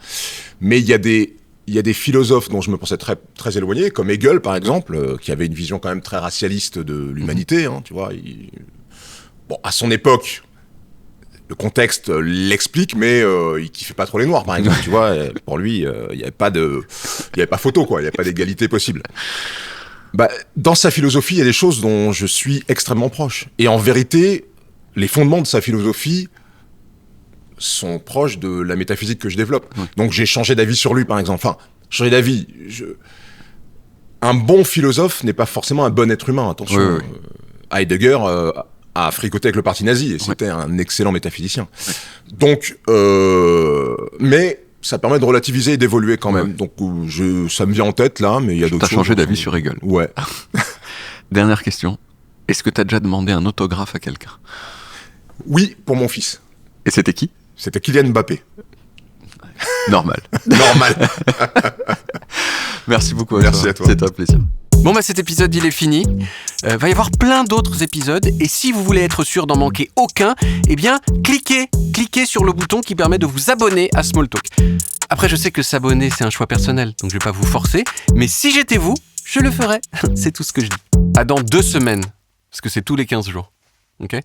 Mais il y a des philosophes dont je me pensais très, très éloigné, comme Hegel, par exemple, qui avait une vision quand même très racialiste de l'humanité, tu vois. Bon, à son époque, le contexte l'explique, mais il kiffait pas trop les noirs, par exemple, tu vois. Pour lui, il y avait pas photo, quoi. Il y avait pas d'égalité possible. Dans sa philosophie, il y a des choses dont je suis extrêmement proche. Et en vérité, les fondements de sa philosophie sont proches de la métaphysique que je développe. Donc j'ai changé d'avis sur lui, par exemple. Enfin, changé d'avis. Un bon philosophe n'est pas forcément un bon être humain, attention. Heidegger a fricoté avec le parti nazi, et c'était un excellent métaphysicien. Donc, mais ça permet de relativiser et d'évoluer quand même. Donc ça me vient en tête là, mais il y a d'autres choses. T'as changé d'avis sur Hegel. Ouais. Dernière question. Est-ce que t'as déjà demandé un autographe à quelqu'un ? Oui, pour mon fils. Et c'était qui ? C'était Kylian Mbappé. Normal. Merci beaucoup. Merci à toi. C'était un plaisir. Bon cet épisode il est fini. Va y avoir plein d'autres épisodes et si vous voulez être sûr d'en manquer aucun, eh bien cliquez sur le bouton qui permet de vous abonner à Smalltalk. Après je sais que s'abonner c'est un choix personnel, donc je vais pas vous forcer, mais si j'étais vous, je le ferais. C'est tout ce que je dis. À dans 2 semaines, parce que c'est tous les 15 jours. Ok ?